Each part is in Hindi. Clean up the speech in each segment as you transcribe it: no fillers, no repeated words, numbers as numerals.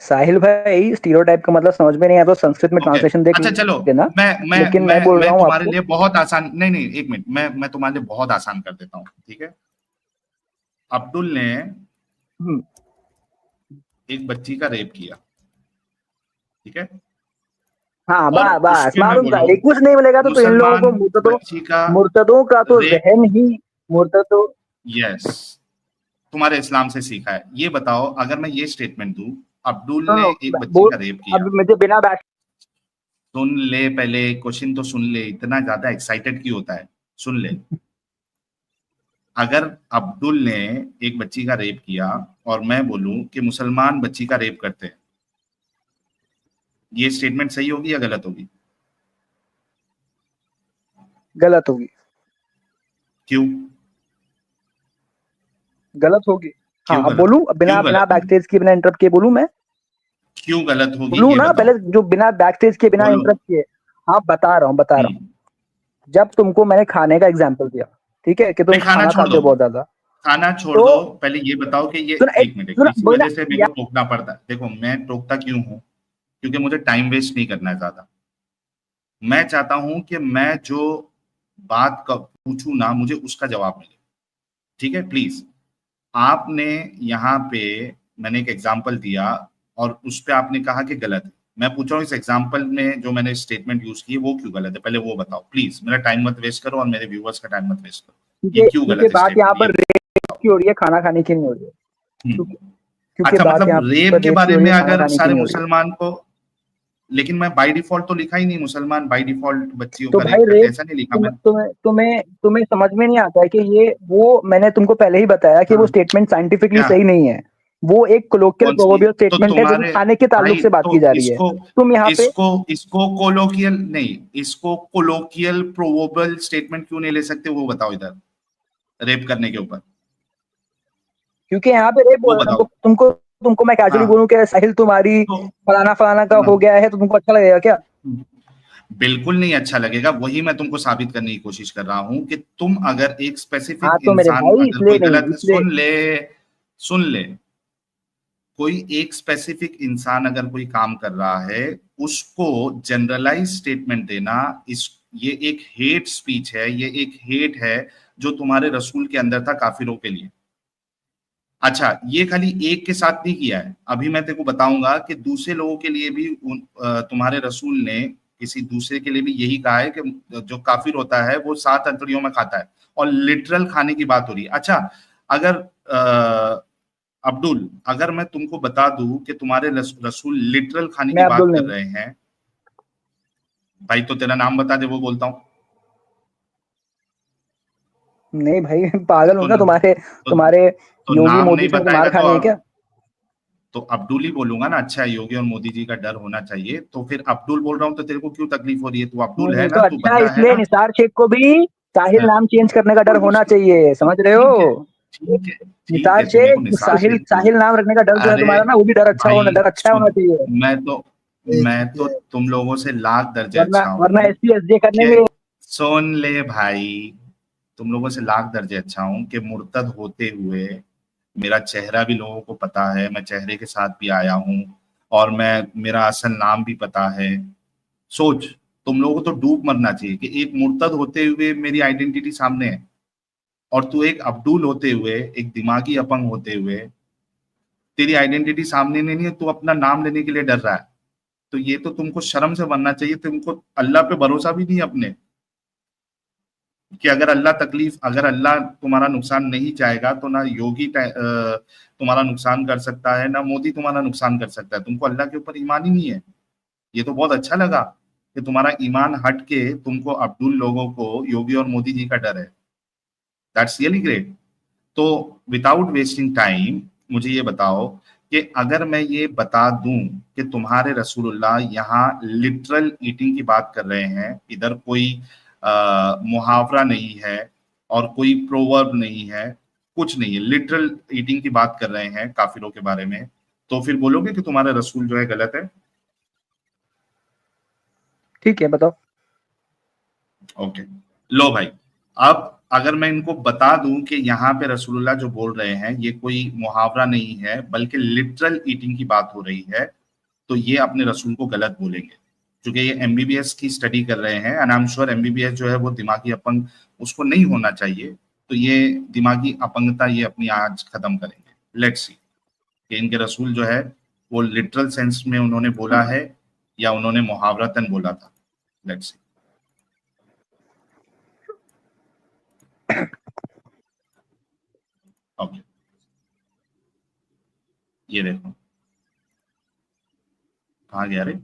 साहिल भाई, स्टीरियोटाइप का मतलब समझ में नहीं आया तो संस्कृत में ट्रांसलेशन देख अच्छा चलो, लेना। मैं लेकिन मैं मैं बोल मैं रहा हूँ तुम्हारे आपको। लिए बहुत आसान, नहीं नहीं एक मिनट, मैं तुम्हारे लिए बहुत आसान कर देता हूँ, ठीक है। अब्दुल ने हम्म, एक बच्ची का रेप किया, ठीक है। हाँ, और बस उसके मैं मालूम था, बोलूं, ये कुछ नहीं मिलेगा तो इन लोगों मुसलमान को बच्ची का मुर्तदों का तो रेप, जहन ही मुर्तदों। यस, तुम्हारे इस्लाम से सीखा है। ये बताओ, अगर मैं ये स्टेटमेंट दूं, अब्दुल ने सुनो, एक बच्ची बोल। का रेप किया। अब मुझे बिना बैठ सुन ले, पहले क्वेश्चन तो सुन ले, इतना ज्यादा एक्साइटेड क्यों होता है, सुन ले। अगर अब्दुल ने एक बच्ची का रेप किया और मैं बोलूं कि मुसलमान बच्ची का रेप करते हैं, ये स्टेटमेंट सही होगी या गलत होगी? गलत होगी। क्यों? गलत होगी। हाँ, क्यों अब गलत बोलूं, होगी? बिना क्यों बिना गलत होगी? बैकस्टेज के, बिना इंटरप्ट के बोलूं मैं? क्यों गलत होगी बोलूं ये ना बताओ। पहले, जो बिना बैकस्टेज के, बिना बोलो। इंटरप्ट के। हाँ, बता रहा हूँ। हम्म। जब तुमको मैंने खाने का एग्जाम्पल दिया, ठीक है, कि तुम नहीं, खाना खाना छोड़ खाते दो, हो बहुत ज्यादा। खाना छोड़ तो दो, पहले ये बताओ कि ये, सुन, एक मिनट, सुन इसी बोला वजह से मेरे या, को टोकना पड़ता है। देखो, मैं टोकता क्यों हूं? क्योंकि मुझे टाइम वेस्ट नहीं करना है ज्यादा। मैं चाहता हूं कि मैं जो बात का पूछूं ना, मुझे उसका जवाब मिले, ठीक है। प्लीज, आपने यहाँ पे, मैंने एक एग्जाम्पल दिया और उस पे आपने कहा कि गलत है। मैं पूछ रहा हूँ, इस एग्जाम्पल में जो मैंने स्टेटमेंट यूज की है वो क्यों गलत है, पहले वो बताओ प्लीज। मेरा टाइम मत वेस्ट करो और मेरे व्यूअर्स का टाइम मत वेस्ट करो। ये क्यों क्योंकि गलत है बात यहाँ स्टेटमेंट, ये पर रेप की हो रही है, खाना खाने की नहीं हो रही है। हम्म। क्योंकि क्योंकि अच्छा, बात मतलब यहाँ रेप पर के रेप की बारे हो रही में है, खाना अगर खाने की सारे नहीं हो रही है। मुसलमान को, लेकिन मैं बाय डिफॉल्ट तो लिखा ही नहीं, मुसलमान बाय डिफॉल्ट बच्चियों तो का भाई रेप करते, रेप, ऐसा नहीं लिखा तुम मैंने। तुम्हें समझ में नहीं आता है कि ये वो, मैंने तुमको पहले ही बताया कि वो हाँ, स्टेटमेंट साइंटिफिकली क्या? सही नहीं है। वो एक कोलोकियल कौन सी? प्रोवर्बियल तो स्टेटमेंट है जो कि तुम्हारे खाने के ताल्लुक भाई, से बात तो की जा रही है। इसको तुम यहाँ पे इसको इसको कोलोकियल नहीं, इसको कोलोकियल प्रोवर्बियल स्टेटमेंट क्यों नहीं ले सकते, वो बताओ इधर, रेप करने के ऊपर, क्योंकि यहाँ पे रेप वो बोल रहा बताओ। तुमको तुमको तुमको मैं कैजुअली हाँ, बोलूँ कि साहिल तुम्हारी तो फलाना फलाना का हो हाँ, गया है, तो तुमको अच्छा लगेगा क्या? बिल्कुल नहीं अच्छा लगेगा। वही मैं तुमको साबित करने की कोशिश कर रहा हूं कि तुम अगर एक स्पेसिफिक हाँ तो मेरे इंसान, भाई, अगर इसलिए कोई नहीं, गलत, इसलिए सुन ले, कोई एक स्पेसिफिक इंसान अगर कोई काम कर रहा है, उसको जनरलाइज स्टेटमेंट देना, इस ये एक हेट स्पीच है, ये एक हेट है जो तुम्हारे रसूल के अंदर था काफिरों के लिए। अच्छा, ये खाली एक के साथ नहीं किया है, अभी मैं तेरे को बताऊंगा कि दूसरे लोगों के लिए भी तुम्हारे रसूल ने किसी दूसरे के लिए भी यही कहा है कि जो काफिर होता है वो 7 अंतड़ियों में खाता है, और लिटरल खाने की बात हो रही है। अच्छा, अगर अब्दुल, अगर मैं तुमको बता दूं कि तुम्हारे रसूल लिटरल खाने मैं की बात अब्दुल कर नहीं। रहे हैं, भाई तो तेरा नाम बता दे, वो बोलता हूँ। नहीं भाई, पागल हूँ तो क्या? तुम्हारे तो, तुम्हारे तो योगी नाम मोदी नहीं से मुझे मार बताएगा खानी है क्या? तो अब्दुल ही बोलूंगा ना। अच्छा, योगी और मोदी जी का डर होना चाहिए, तो फिर अब्दुल बोल रहा हूँ, तो तेरे को क्यों तकलीफ हो रही है? तू अब्दुल है ना, तो तू अच्छा, बंदा है इसलिए ना। निसार शेख को भी साहिल हाँ, नाम चेंज करने का डर कोई होना कुछ नहीं, चाहिए, समझ रहे ठीक है, हो? ठीक है, ठीक निसार है, तू मेरे को शेख, निसार साहिल शेख बोल। साहिल नाम रखने का डर जो है अरे तुम्हारा ना, वो भी डर भाई डर अच्छा सुन, होना चाहिए। मैं तो तुम लोगों से लाख दर्जे वरना अच्छा वरना हूँ एसपी एसजे करने कि, में। सुन ले भाई, तुम लोगों से लाख दर्जे अच्छा हूँ कि मुर्तद होते हुए मेरा चेहरा भी लोगों को पता है, मैं चेहरे के साथ भी आया हूँ, और मैं, मेरा असल नाम भी पता है। सोच, तुम लोगों को तो डूब मरना चाहिए कि एक मुर्तद होते हुए मेरी आइडेंटिटी सामने है, और तू एक अब्दुल होते हुए, एक दिमागी अपंग होते हुए, तेरी आइडेंटिटी सामने नहीं है, तू अपना नाम लेने के लिए डर रहा है। तो ये तो तुमको शर्म से बनना चाहिए। तुमको अल्लाह पे भरोसा भी नहीं है अपने, कि अगर अल्लाह तुम्हारा नुकसान नहीं चाहेगा तो ना योगी तुम्हारा नुकसान कर सकता है, ना मोदी तुम्हारा नुकसान कर सकता है। तुमको अल्लाह के ऊपर ईमान ही नहीं है। ये तो बहुत अच्छा लगा कि तुम्हारा ईमान हट के तुमको अब्दुल लोगों को योगी और मोदी जी का डर है। That's really great. तो विदाउट वेस्टिंग टाइम, मुझे ये बताओ कि अगर मैं ये बता दूं कि तुम्हारे रसूलुल्लाह यहाँ लिटरल ईटिंग की बात कर रहे हैं, इधर कोई मुहावरा नहीं है और कोई प्रोवर्ब नहीं है, कुछ नहीं है, लिटरल ईटिंग की बात कर रहे हैं काफिरों के बारे में, तो फिर बोलोगे कि तुम्हारा रसूल जो है गलत है? ठीक है, बताओ। ओके, लो भाई, अब अगर मैं इनको बता दूं कि यहाँ पे रसूलुल्लाह जो बोल रहे हैं ये कोई मुहावरा नहीं है बल्कि लिटरल ईटिंग की बात हो रही है, तो ये अपने रसूल को गलत बोलेंगे। क्योंकि ये एमबीबीएस की स्टडी कर रहे हैं and I am sure MBBS जो है वो दिमागी अपंग उसको नहीं होना चाहिए, तो ये दिमागी अपंगता ये अपनी आज खत्म करेंगे। लेट्स सी कि इनके रसूल जो है वो लिटरल सेंस में उन्होंने बोला है या उन्होंने मुहावरतन बोला था। Let's see. ओके, ये देखो कहाँ गया रे,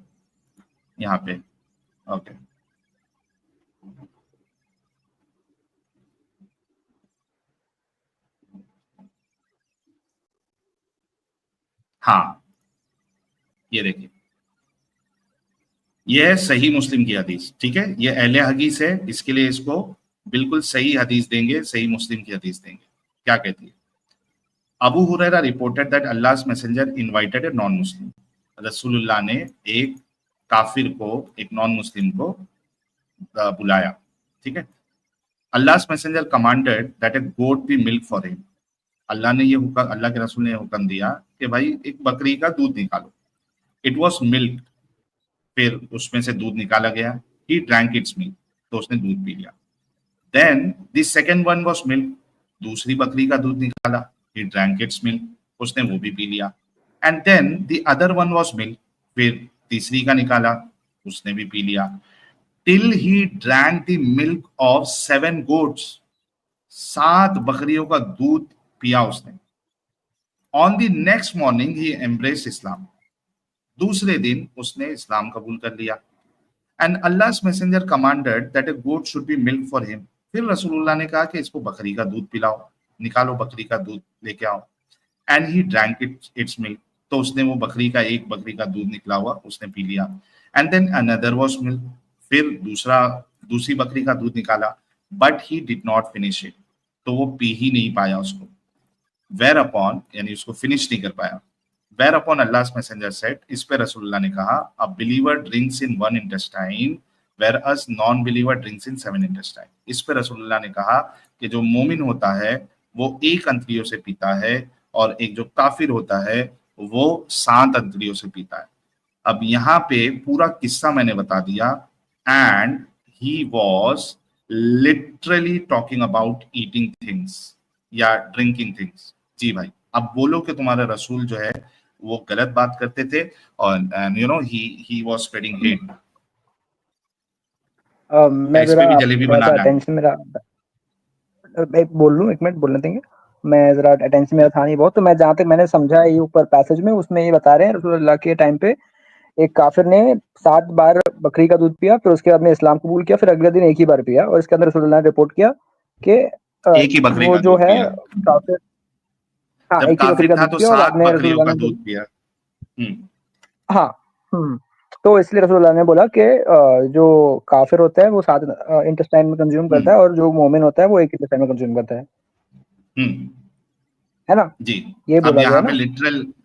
यहाँ पे। ओके, हाँ ये देखिए, ये है सही मुस्लिम की हदीस, ठीक है, ये अहले हदीस है, इसके लिए इसको बिल्कुल सही हदीस देंगे, सही मुस्लिम की हदीस देंगे। क्या कहती है? Abu Hurairah reported that Allah's messenger invited a non Muslim. रसूलुल्लाह ने एक काफिर को, एक नॉन मुस्लिम को बुलाया, ठीक है। Allah's messenger commanded that a goat be milk for him. अल्लाह ने ये हुक्म, अल्लाह के रसूल ने हुक्म दिया कि भाई एक बकरी का दूध निकालो। इट वॉज मिल्क, फिर उसमें से दूध निकाला गया। ही ड्रैंक इट्स मिल्क, तो उसने दूध पी लिया। Then the second one was milk, दूसरी बकरी का दूध निकाला। ही ड्रैंक इट्स मिल्क, उसने वो भी पी लिया। And then the other one was milk, फिर तीसरी का निकाला, उसने भी पी लिया। Till he drank the milk of 7 goats, 7 बकरियों का दूध पिया उसने। On the next morning he embrace Islam, दूसरे दिन उसने इस्लाम कबूल कर लिया। And Allah's messenger commanded that a goat should be milk for him. फिर रसूलुल्लाह ने कहा कि इसको बकरी का दूध पिलाओ, निकालो बकरी का दूध लेके आओ। And he drank it's milk, तो उसने वो बकरी का, एक बकरी का दूध निकला हुआ उसने पी लिया। And then another was milk, फिर दूसरी बकरी का दूध निकाला। But he did not finish it, तो वो पी ही नहीं पाया उसको। वेर अपॉन, यानी उसको फिनिश नहीं कर पाया। Whereupon Allah's messenger said, इस पे रसूलुल्लाह ने कहा, a believer drinks in 1 intestine whereas non believer drinks in 7 intestine. इस पे रसूलुल्लाह ने कहा कि जो मोमिन होता है वो 1 अंतड़ियों से पीता है और एक जो काफिर होता है वो 7 अंतड़ियों से पीता है। अब यहाँ पे पूरा किस्सा मैंने बता दिया and he was literally talking about eating things या ड्रिंकिंग थिंग्स। जी भाई, अब बोलो कि तुम्हारे रसूल जो है वो गलत बात करते थे और you know he was spreading hate. मैं इस पे जरा भी जलेबी थोड़ा सा बनाना है। अटेंशन मेरा, एक बोल लूँ, 1 मिनट बोलने देंगे? मैं जरा अटेंशन मेरा था नहीं बहुत, तो मैं जहाँ तक मैंने समझा ये ऊपर पैसेज में, उसमें ये बता रहे हैं रसूलुल्लाह के टाइम पे एक काफिर ने 7 बार बकरी का दूध पिया, फिर उसके बाद में इस्लाम कबूल किया, फिर अगले दिन एक ही बार पिया, और इसके अंदर रसूलुल्लाह ने रिपोर्ट किया कि एक ही बकरी वो का जो दूध है पिया, काफिर, हाँ जब एक ही बकरी काफिर का था दूध तो पिया, और बाद 7 में बकरियों रसूलुल्लाह का ने दूध पिया। हाँ, तो इसलिए रसूलुल्लाह ने बोला कि जो काफिर होता है वो 7 इंटेस्टाइन में कंज्यूम करता है, और जो मोमिन होता है वो 1 इंटेस्टाइन में कंज्यूम करता हम्म है ना? जी। ये अब बोला गया यहाँ पे ना?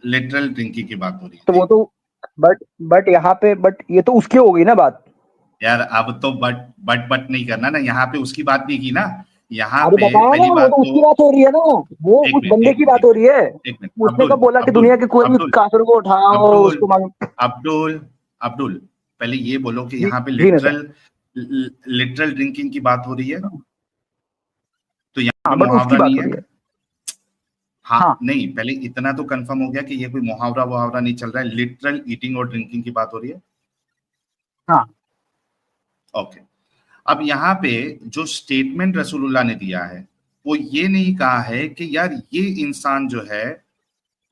लिटरल ड्रिंकिंग की बात हो रही है तो वो जी। तो, बट यहाँ पे, बट ये तो उसकी हो गई ना बात। यार अब तो बट नहीं करना ना, यहाँ पे उसकी बात नहीं की ना। यहाँ अरे पे बताया ना, पहली वो बात तो तो, उसकी बात हो रही है ना, वो एक उस मिनट बंदे एक की मिनट बात एक हो मिनट रही है। एक मिनट, उसने अब्दुल कब बोला कि अब्दुल दुनिया के कोई भी अब्दुल काफिर को उठाओ और अब्दुल उसको मांग। अब्दुल अब्दुल पहले ये बोलो कि जी यहाँ पे जी नहीं लिटरल ड्रिंकिंग की बात हो रही है, सर, तो यहाँ हाँ पे बट उसकी मुहावरा बात नहीं हो है। रही है। हाँ हाँ नहीं, पहले इतना तो कंफर्म हो गया कि ये कोई मुहावरा वहावरा नहीं चल रहा है, लिटरल ईटिंग और ड्रिंकिंग की बात हो रही है। हाँ ओके, अब यहाँ पे जो स्टेटमेंट रसूलुल्लाह ने दिया है वो ये नहीं कहा है कि यार ये इंसान जो है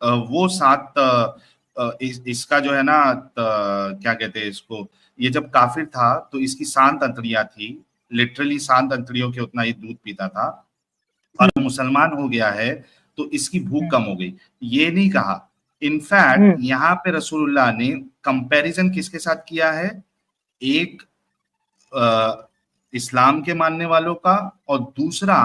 वो 7 इसका जो है ना क्या कहते हैं इसको, ये जब काफिर था तो इसकी 7 अंतड़ियां थी, लिटरली 7 अंतड़ियों के उतना ही दूध पीता था, और मुसलमान हो गया है तो इसकी भूख कम हो गई, ये नहीं कहा। इनफैक्ट हम्म यहाँ पे रसूलुल्लाह ने कंपैरिजन किसके साथ किया है? एक इस्लाम के मानने वालों का और दूसरा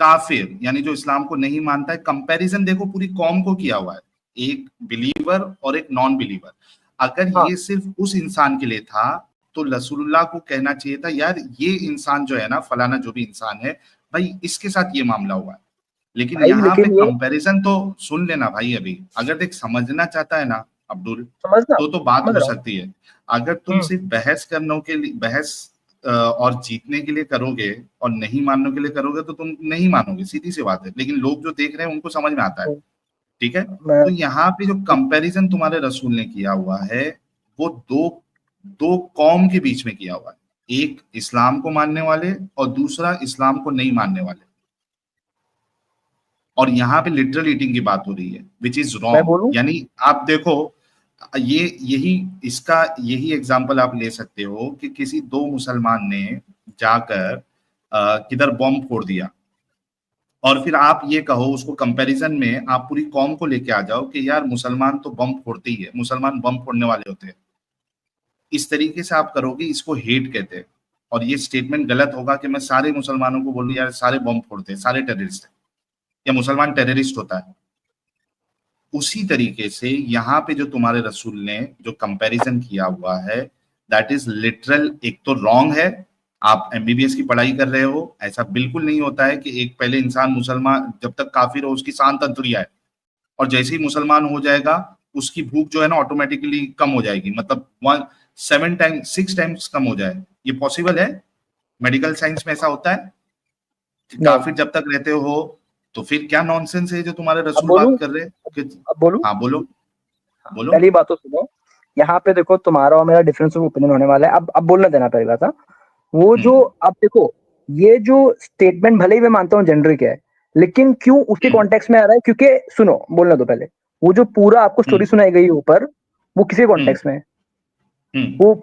काफिर, यानी जो इस्लाम को नहीं मानता है। कंपैरिजन देखो पूरी कौम को किया हुआ है, एक बिलीवर और एक नॉन बिलीवर। अगर हाँ ये सिर्फ उस इंसान के लिए था तो रसूलुल्लाह को कहना चाहिए था यार ये इंसान जो है ना, फलाना जो भी इंसान है, भाई इसके साथ ये मामला हुआ है। लेकिन भाई यहाँ पे लेकिन ये कंपैरिजन तो सुन लेना भाई, अभी अगर देख समझना चाहता है ना अब्दुल, समझना, तो बात समझ हो रहा हूँ। सकती है। अगर तुम सिर्फ बहस करने के लिए, बहस और जीतने के लिए करोगे और नहीं मानने के लिए करोगे, तो तुम नहीं मानोगे, सीधी सी बात है। लेकिन लोग जो देख रहे हैं उनको समझ में आता है, ठीक है। मैं तो यहाँ पे जो कंपैरिजन तुम्हारे रसूल ने किया हुआ है, वो दो दो कौम के बीच में किया हुआ है। एक इस्लाम को मानने वाले और दूसरा इस्लाम को नहीं मानने वाले। और यहाँ पे लिटरल ईटिंग की बात हो रही है, विच इज मैं रॉन्ग। बोलूं, यानी आप देखो, ये यही इसका यही एग्जाम्पल आप ले सकते हो कि किसी दो मुसलमान ने जाकर किधर बॉम्ब फोड़ दिया, और फिर आप ये कहो उसको कंपैरिजन में आप पूरी कौम को लेके आ जाओ कि यार मुसलमान तो बम फोड़ते ही है, मुसलमान बम फोड़ने वाले होते हैं। इस तरीके से आप करोगे, इसको हेट कहते हैं। और ये स्टेटमेंट गलत होगा कि मैं सारे मुसलमानों को बोलूं यार सारे बम फोड़ते हैं, सारे टेररिस्ट हैं, या मुसलमान टेररिस्ट होता है। उसी तरीके से यहाँ पे जो तुम्हारे रसूल ने जो कंपैरिजन किया हुआ है, दैट इज लिटरल। एक तो रॉन्ग है, आप एमबीबीएस की पढ़ाई कर रहे हो, ऐसा बिल्कुल नहीं होता है कि एक पहले इंसान मुसलमान जब तक काफिर हो उसकी शान तंत्रिया है, और जैसे ही मुसलमान हो जाएगा उसकी भूख जो है ना ऑटोमेटिकली कम हो जाएगी, मतलब 6 टाइम्स कम हो जाए। ये पॉसिबल है? मेडिकल साइंस में ऐसा होता है? नहीं। काफिर जब तक रहते हो, तो फिर क्या नॉनसेंस है जो तुम्हारे अब रसूल बोलूं, बात कर रहे हैं कि। अब बोलूं। हाँ बोलो, हाँ, बोलो। पहली बात तो सुनो, यहाँ पे देखो तुम्हारा और मेरा डिफरेंस ऑफ ओपिनियन होने वाला है। अब बोलना देना पहली बात। हाँ, वो जो, हम्म अब देखो, ये जो स्टेटमेंट भले ही मैं मानता हूँ जेनरिक है, लेकिन क्यों उसके हम्म कॉन्टेक्स्ट में आ रहा है? क्योंकि सुनो, बोलना दो पहले। वो जो पूरा आपको स्टोरी हम्म सुनाई गई है ऊपर, वो किसी हम्म कॉन्टेक्स्ट में है? हम्म वो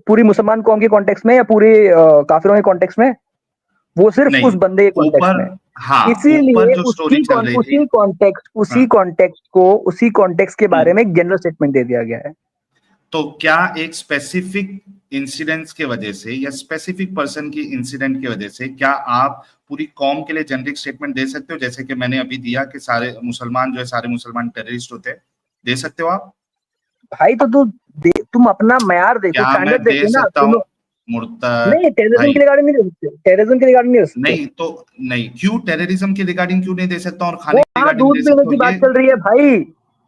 पूरी मुसलमान कौम के कॉन्टेक्स्ट में या पूरे काफिरों के कॉन्टेक्स्ट में? वो सिर्फ उस नहीं, बंदे के कॉन्टेक्स्ट ऊपर, में। हाँ, ऊपर इसीलिए जो स्टोरी चल रही थी। हाँ, उसी कॉन्टेक्स्ट के बारे हम्म में एक जनरल स्टेटमेंट दे दिया गया है। तो क्या एक स्पेसिफिक इंसिडेंट्स के वजह से या स्पेसिफिक पर्सन की इंसिडेंट की वजह से क्या आप पूरी कौम के लिए जेनरिक स्टेटमेंट दे सकते हो, जैसे कि मैंने अभी दिया कि सारे मुसलमान जो है सारे मुसलमान टेररिस्ट होते हैं? दे सकते हो आप? भाई तो तुम अपना मैयार देखो, क्या मैं स्टैंडर्ड दे देखो ना, सकता हूँ सुनो। मुर्तद नहीं, टेररिज्म भाई? के रिगार्डिंग नहीं दे सकते, टेररिज्म के रिगार्डिंग नहीं दे सकते। नहीं तो, नहीं क्यों टेररिज्म के रिगार्डिंग क्यों नहीं दे सकता, और वो खाने के वहां रिगार्डिंग दूध दे पीने सकते हो की बात ये? चल रही है भाई।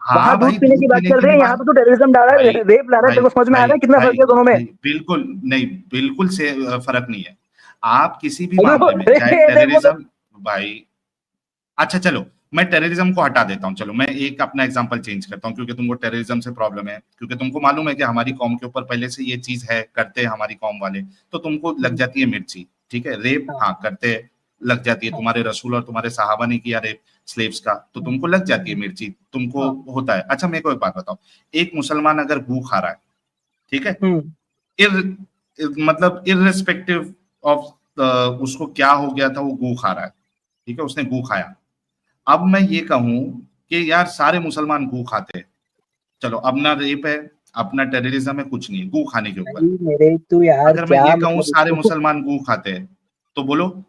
वहां हाँ दूध भाई, पीने दूध की बात पीने चल की रही भी है, यहाँ बात। पे तो टेररिज्म डाला है, भाई रेप ला रहा है। भाई तेरे को समझ में आ भाई रहा है कितना भाई फर्क है दोनों में? भाई बिल्कुल नहीं, बिल्कुल से फर्क नहीं है। आप किसी भी देखो, मामले में चाहे देखो तो, टेररिज्म, भाई अच्छा चलो, मैं टेररिज्म को हटा देता हूँ। चलो मैं एक अपना एग्जांपल चेंज करता हूँ, क्योंकि तुमको टेररिज्म से प्रॉब्लम है, क्योंकि तुमको मालूम है कि हमारी कौम के ऊपर पहले से ये चीज है, करते हैं हमारी कौम वाले, तो तुमको लग जाती है मिर्ची। ठीक है, रेप हाँ, हाँ करते हैं, लग जाती है। हाँ, तुम्हारे रसूल और तुम्हारे सहाबा ने किया रेप स्लेव्स का, तो तुमको लग जाती है मिर्ची, तुमको हाँ, होता है। अच्छा मेरे को एक बात बताओ, एक मुसलमान अगर गू खा रहा है, ठीक है, हम्म, मतलब इररिस्पेक्टिव ऑफ उसको क्या हो गया था, वो गू खा रहा है, ठीक है, उसने गू खाया। अब मैं ये कहूं कि यार सारे मुसलमान गू खाते हैं, चलो अब ना रेप है, अपना टेररिज्म है, कुछ नहीं है गू खाने के ऊपर। भाई मेरे तो यार अगर मैं क्या ये कहूं मतलब सारे इसको, मुसलमान गू खाते हैं, तो बोलो ठीक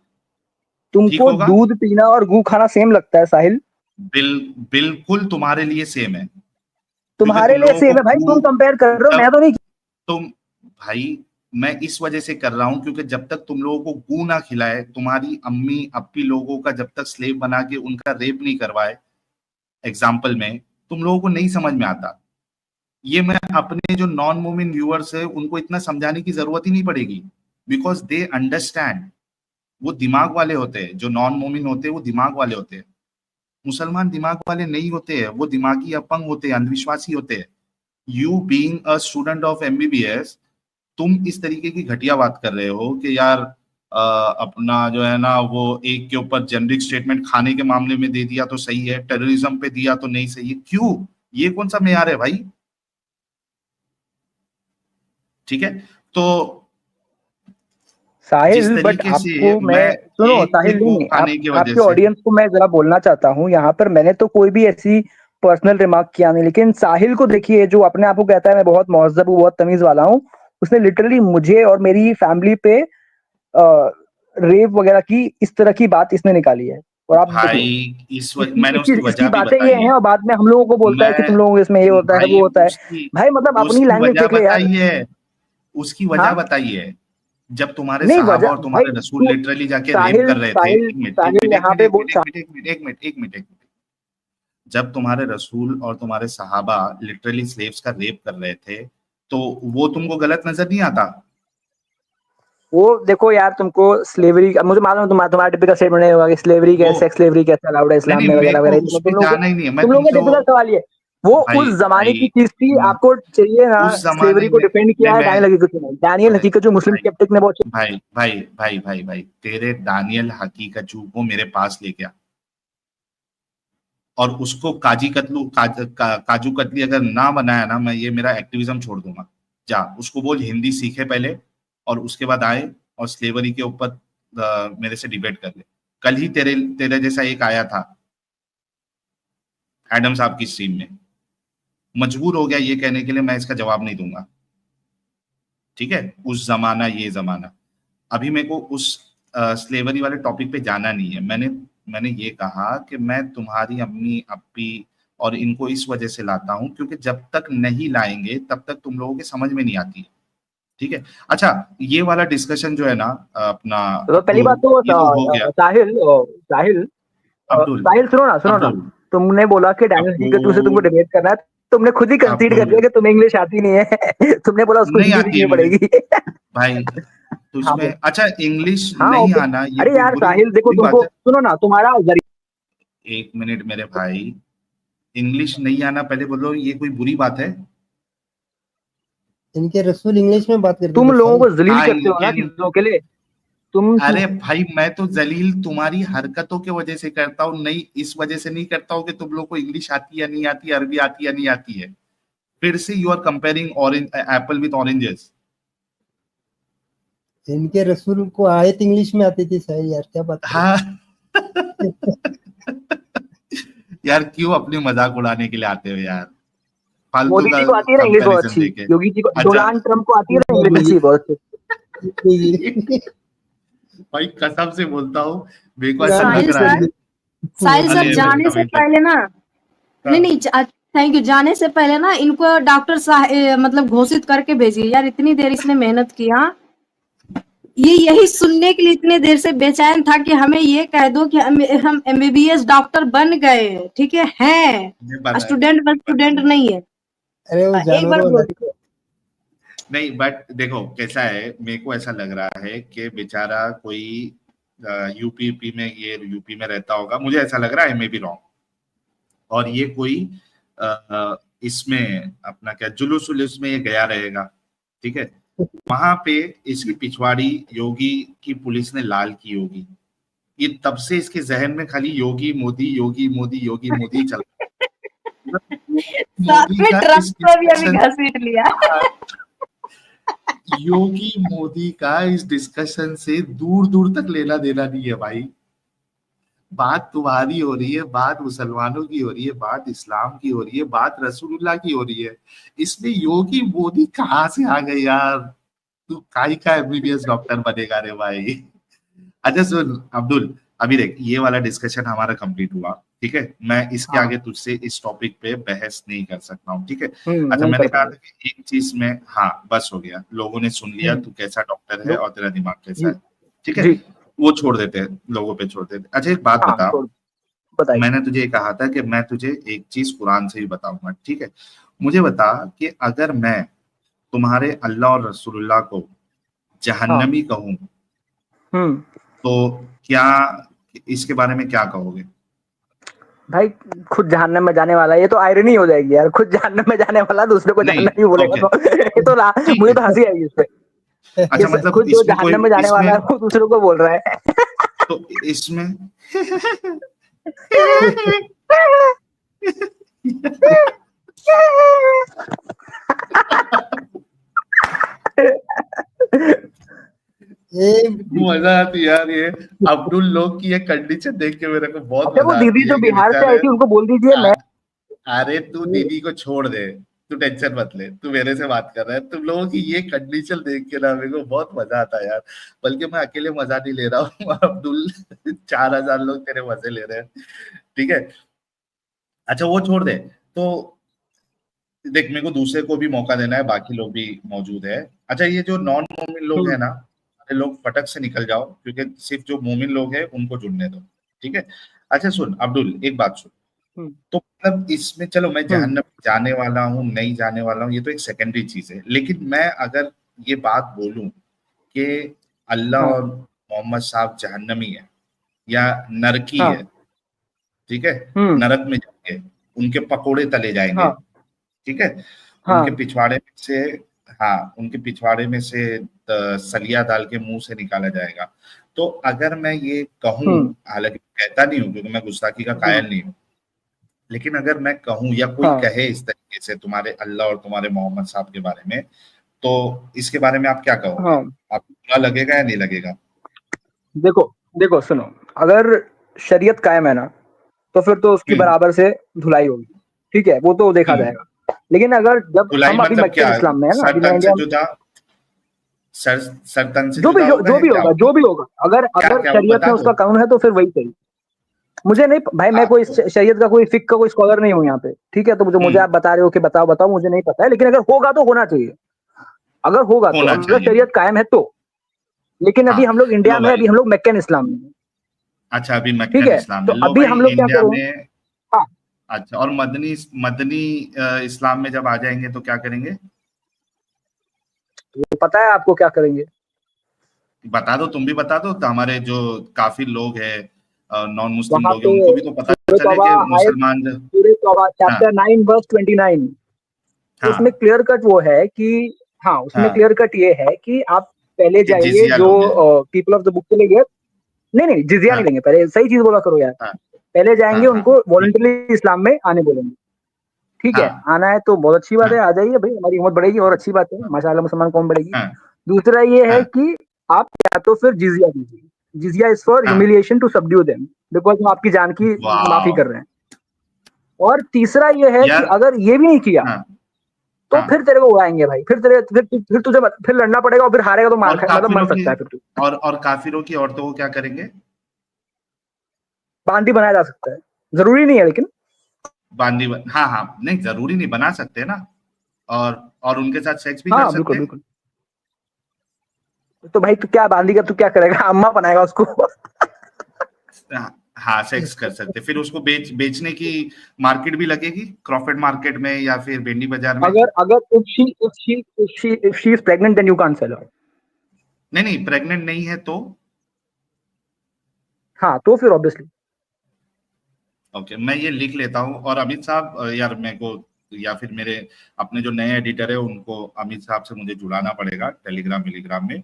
तुमको होगा? दूध पीना और गू खाना सेम लगता है साहिल? बिल बिल्कुल तुम्हारे लिए सेम है, क्योंकि तुम्हारे तुम लिए लोगों को सेम है भाई, गू, तुम कंपेयर कर रहे हो, मैं जब तो नहीं। तुम, भाई मैं इस वजह से कर रहा हूं क्योंकि जब तक तुम लोगों को गू ना खिलाए, तुम्हारी अम्मी अप्पी लोगों का जब तक स्लेव बना के उनका रेप नहीं करवाए एग्जाम्पल में, तुम लोगों को नहीं समझ में आता। ये मैं अपने जो नॉन मोमिन व्यूअर्स है उनको इतना समझाने की जरूरत ही नहीं पड़ेगी, बिकॉज दे अंडरस्टैंड। वो दिमाग वाले होते हैं, जो नॉन मोमिन होते हैं वो दिमाग वाले होते हैं। मुसलमान दिमाग वाले नहीं होते हैं, वो दिमागी अपंग होते हैं, अंधविश्वासी होते हैं। You being a student of MBBS, तुम इस तरीके की घटिया बात कर रहे हो कि यार अपना जो है ना वो एक के ऊपर जेनरिक स्टेटमेंट खाने के मामले में दे दिया तो सही है, टेररिज्म पे दिया तो नहीं सही है, क्यों? ये कौन सा मेयार है भाई? ठीक है, तो जिस साहिल, बट तरीके से आपको मैं, मैं सुनो एक के साहिल, गो नहीं, आप खाने की वजह आपके से। ऑडियंस को मैं जरा बोलना चाहता हूँ यहाँ पर। मैंने तो कोई भी ऐसी पर्सनल रिमार्क किया नहीं, लेकिन साहिल को देखिए, जो अपने आप को कहता है मैं बहुत महज़ब हूँ, बहुत तमीज वाला हूँ, उसने लिटरली मुझे और मेरी फैमिली पे रेप वगैरह की इस तरह की बात इसने निकाली है। और आप देख लो, भाई मैंने उसकी इसकी वजह भी बातें ये बताई हैं, है। और बाद में हम लोगों को बोलता है कि मैं तुम लोगों को इसमें ये होता है, भाई वो होता है। उसकी भाई मतलब अपनी उसकी लैंग्वेज वजह देख ले यार। बताई है, उसकी वजह हाँ, बताई है। जब तुम्हारे नहीं सहाबा वजह और भाई, तुम्हारे रसूल तू लिटरली जाके रेप साहिल कर रहे थे। साहिल एक मिनट एक साहिल मिनट एक यहाँ मिनट पे एक बहुत मिनट एक मिनट एक मिनट एक मिनट एक मिनट, जब तुम्हारे रसूल और तुम्हारे सहाबा लिटरली स्लेव्स का रेप कर रहे थे, तो वो तुमको गलत नजर नहीं आता? वो देखो यार, तुमको स्लेवरी मुझे मालूम है, तुम्हारा टिपिकल स्टेटमेंट नहीं होगा कि स्लेवरी वो कैसे, सेक्स स्लेवरी कैसे अलाउड है नहीं इस्लाम नहीं, में मेरे वगैरह को वगैरह, उस तुम पे लोग जाना ही नहीं है, मैं तुम लोगों का तुमसे वो टिपिकल सवाल ये। वो भाई उस जमाने भाई की चीज थी, आपको चाहिए ना। उस स्लेवरी जमाने को में डिफेंड नहीं, किया है मैं डैनियल हकीकत ने, डैनियल भाई हकीकत जो मुस्लिम भाई स्केप्टिक ने बहुत। भाई भाई भाई भाई भाई तेरे दानियल हकीकतू को मेरे पास लेके आ, और उसको काजू कतली अगर ना बनाया ना, मैं ये मेरा एक्टिविज्म छोड़ दूंगा। जा उसको बोल हिंदी सीखे पहले, और उसके बाद आए और स्लेवरी के ऊपर मेरे से डिबेट कर ले। कल ही तेरे तेरे जैसा एक आया था एडम साहब की स्ट्रीम में, मजबूर हो गया ये कहने के लिए मैं इसका जवाब नहीं दूंगा। ठीक है, उस जमाना ये जमाना, अभी मेरे को उस स्लेवरी वाले टॉपिक पे जाना नहीं है। मैंने मैंने ये कहा कि मैं तुम्हारी अम्मी अप्पी और इनको इस वजह से लाता हूं क्योंकि जब तक नहीं लाएंगे तब तक तुम लोगों के समझ में नहीं आती है। ठीक है, अच्छा, ये वाला डिस्कशन जो है ना अपना, तो पहली बात अब्दुल, तो ये तो हो गया। साहिल साहिल अब्दुल साहिल सुनो ना। अब्दुल तुमने बोला कि डैनियल हकीकत से तुमको अब्दुल डिबेट करना है, तुमने खुद ही कंसीड कर अब्दुल लिया कि तुम्हें इंग्लिश आती नहीं है। तुमने बोला उसको नहीं हिंदी आती है सीखनी मुझे पड़ेगी। भाई। हाँ तुझमें बोल। अच्छा इंग्लिश हाँ नहीं ओके। आना ये अरे कोई यार बुरी साहिल देखो, बुरी बात तुमको है? सुनो ना, तुम्हारा एक मिनट मेरे भाई, इंग्लिश नहीं आना पहले बोलो ये कोई बुरी बात है? इनके रसूल इंग्लिश में बात करते तुम थे लोगों साहिल। को जलील हाँ करते हो ना लेकिन, चीजों के लिए। तुम अरे भाई मैं तो जलील तुम्हारी हरकतों की वजह से करता हूँ, नहीं इस वजह से नहीं करता हूँ कि तुम लोग को इंग्लिश आती या नहीं आती, अरबी आती या नहीं आती है। फिर से you are comparing orange apple with oranges. इनके रसूल को आयत इंग्लिश में आती थी साहिल, यार क्या बात कर हाँ यार क्यों अपनी मजाक उड़ाने के लिए आते हो यार, फालतू मोदी का जी को आती है ना इंग्लिश बहुत कंपैरिजन अच्छी, देके। योगी जी को, अच्छा डोनाल्ड ट्रम्प को आती है ना इंग्लिश रहे अच्छी बहुत अच्छी। जी। भाई कसम से बोलता हूँ, मेरे को ऐसा यार लग साहिल रहा सर, है। साहिल सर अरे जाने से वेट पहले ना, नहीं वेट, नहीं, थैंक यू, जाने से पहले ना इनको डॉक्टर मतलब घोषित करके भेजिए यार, इतनी देर इसने मेहनत की। हाँ, ये यही सुनने के लिए इतने देर से बेचैन था कि हमें ये कह दो कि हम एमबीबीएस डॉक्टर बन गए। ठीक है, हैं पता है स्टूडेंट, बस पता स्टूडेंट है। नहीं है। अरे वो एक बार जानवरों बोल वाला। दीजिए। नहीं बट देखो कैसा है, मेरे को ऐसा लग रहा है कि बेचारा कोई यूपी में, ये यूपी में रहता होगा, मुझे ऐसा लग रहा है, मे बी रॉन्ग। और ये कोई इसमें अपना क्या जुलूस उलूस में ये गया रहेगा। ठीक है, वहां पे इसकी पिछवाड़ी योगी की पुलिस ने लाल की होगी। ये तब से इसके जहन में खाली योगी मोदी योगी मोदी योगी मोदी चल रहा है। योगी साथ मोदी में का ट्रम्प इस को भी अभी डिस्कशन, घसीट लिया। योगी मोदी का इस डिस्कशन से दूर दूर तक लेना देना नहीं है भाई। बात तुम्हारी हो रही है, बात मुसलमानों की हो रही है, बात इस्लाम की हो रही है, बात रसूलुल्लाह की हो रही है। इसमें योगी मोदी कहाँ से आ गए यार? तू काई का एमबीबीएस डॉक्टर बनेगा रे भाई? अच्छा सुन अब्दुल, अभी देख ये वाला डिस्कशन हमारा कंप्लीट हुआ। ठीक है, मैं इसके हाँ। आगे तुझसे इस टॉपिक पे बहस नहीं कर सकता हूँ। ठीक है, अच्छा नहीं मैंने कर कहा पाओगे। था कि एक चीज में, हाँ बस हो गया, लोगों ने सुन लिया हम्म, तू कैसा डॉक्टर है लो और तेरा दिमाग कैसा जी। है। ठीक है, जी। वो छोड़ देते हैं, लोगों पे छोड़ देते हैं। अच्छा एक बात हाँ बता, छोड़, बताइए। मैंने तुझे ये कहा था कि मैं तुझे एक चीज कुरान से ही बताऊंगा। ठीक है, मुझे बता कि अगर मैं तुम्हारे अल्लाह और रसूलुल्लाह को हाँ। जहन्नमी कहूं हम्म। तो क्या, इसके बारे में क्या कहोगे? भाई खुद जहन्नम में जाने वाला है, ये तो आयरनी हो जाएगी यार, खुद जहन्नम में जाने वाला दूसरे को नहीं, जहन्नमी बोलेगा ओके, तो ये तो ठीक मुझे है। तो हंसी आएगी इस पे अच्छा कि मतलब खुद जो इसमें जहन्नम कोई में जाने वाला है इसमें वो दूसरे को बोल रहा है। तो इसमें ये मजा आती है यार, ये अब्दुल लोग की ये कंडीशन देख के मेरे को बहुत अच्छा वो मजा दीदी आती जो है कि बिहार से आई बेचारे, थी उनको बोल दीजिए मैं। अरे तू दीदी को छोड़ दे, तू टेंशन मत ले, तू मेरे से बात कर रहा है। तुम लोगों की ये कंडीशन देख के ना मेरे को बहुत मजा आता है यार। बल्कि मैं अकेले मजा नहीं ले रहा हूँ अब्दुल, 4,000 लोग तेरे मजे ले रहे हैं। ठीक है, अच्छा वो छोड़ दे। तो देख मेरे को दूसरे को भी मौका देना है, बाकी लोग भी मौजूद है। अच्छा ये जो नॉन मोमिन लोग हैं ना, सारे लोग फटक से निकल जाओ, क्योंकि सिर्फ जो मोमिन लोग हैं उनको जुड़ने दो, ठीक है। अच्छा सुन अब्दुल, एक बात सुन, तो मतलब इसमें चलो मैं जहन्नम जाने वाला हूँ नहीं जाने वाला हूँ ये तो एक सेकेंडरी चीज है, लेकिन मैं अगर ये बात बोलूं कि अल्लाह और मोहम्मद साहब जहन्नमी है या नरकी है, ठीक है, नरक में जाएंगे, उनके पकोड़े तले जाएंगे, ठीक है, उनके पिछवाड़े में से, हाँ उनके पिछवाड़े में से सलिया डाल के मुंह से निकाला जाएगा। तो अगर मैं ये कहूँ, हालांकि कहता नहीं हूँ क्योंकि मैं गुस्ताखी का कायल नहीं हूँ, लेकिन अगर मैं कहूँ या कोई कहे इस तरीके से तुम्हारे अल्लाह और तुम्हारे मोहम्मद साहब के बारे में, तो इसके बारे में आप क्या कहोगे? आपको बुरा लगेगा या नहीं लगेगा? देखो सुनो, अगर शरीयत कायम है ना तो फिर तो उसकी बराबर से धुलाई होगी, ठीक है, वो तो देखा जाएगा। लेकिन अगर जब हम अभी मक्के इस्लाम में है ना, अभी सरतन से जो भी होगा, अगर शरीयत में उसका कानून है तो फिर वही सही। मुझे नहीं भाई, मैं कोई शरीयत का कोई फिक का कोई स्कॉलर नहीं हूँ यहाँ पे, ठीक है, तो जो मुझे आप बता रहे हो कि बताओ मुझे नहीं पता है, लेकिन अगर होगा तो होना चाहिए, अगर होगा तो, अगर शरीयत कायम है तो। लेकिन अभी हम लोग इंडिया में, अभी हम लोग मक्कन इस्लाम में। अच्छा, अभी मक्कन इस्लाम में, तो अभी हम लोग क्या करेंगे? अच्छा, और मदनी इस्लाम में जब आ जाएंगे तो क्या करेंगे? वो पता है आपको क्या करेंगे? बता दो, तुम भी बता दो, तो हमारे जो काफिर लोग हैं, नॉन मुस्लिम लोग हैं, उनको भी तो पता चले कि मुसलमान। सूरह तौबा चैप्टर 9 वर्स 29, उसमें क्लियर कट वो है कि उसमें क्लियर कट ये है कि आप पहले जाइए, जो पीपल ऑफ द बुक के लिए, नहीं जिजिया नहीं लेंगे, पहले सही चीज बोला करो यार, पहले जाएंगे उनको वॉलंटरी इस्लाम में आने बोलेंगे, ठीक है, आना है तो बहुत अच्छी बात है, आ जाइए भाई, हमारी उम्मत बढ़ेगी और अच्छी बात है, माशाल्लाह मुसलमान कौम बढ़ेगी। दूसरा ये है कि आप या तो फिर जिजिया दीजिए, जिजिया is for humiliation to subdue them, because हम आपकी जान की माफी कर रहे हैं। और तीसरा ये है कि अगर ये भी नहीं किया तो फिर तेरे को उड़ाएंगे भाई, फिर तुझे फिर लड़ना पड़ेगा, और फिर हारेगा तो मार मतलब मर सकता है फिर तू। और काफिरों की औरतों को क्या करेंगे? बांदी बनाया जा सकता है, जरूरी नहीं है, लेकिन बांदी नहीं जरूरी नहीं, बना सकते हैं ना, और उनके साथ सेक्स भी कर सकते हैं। तो भाई तू क्या बांदी का, तू क्या करेगा? अम्मा बनाएगा उसको? हाँ, सेक्स कर सकते, फिर उसको बेचने की मार्केट भी लगेगी, क्रॉफर्ड मार्केट में या फिर भेंडी बाजार में। अगर if she is pregnant then you can't sell her। नहीं प्रेग्नेंट नहीं है तो हाँ, तो फिर ऑब्वियसली ओके, मैं ये लिख लेता हूँ। और अमित साहब यार, मेरे को या फिर मेरे अपने जो नए एडिटर है उनको अमित साहब से मुझे जुड़ाना पड़ेगा टेलीग्राम में।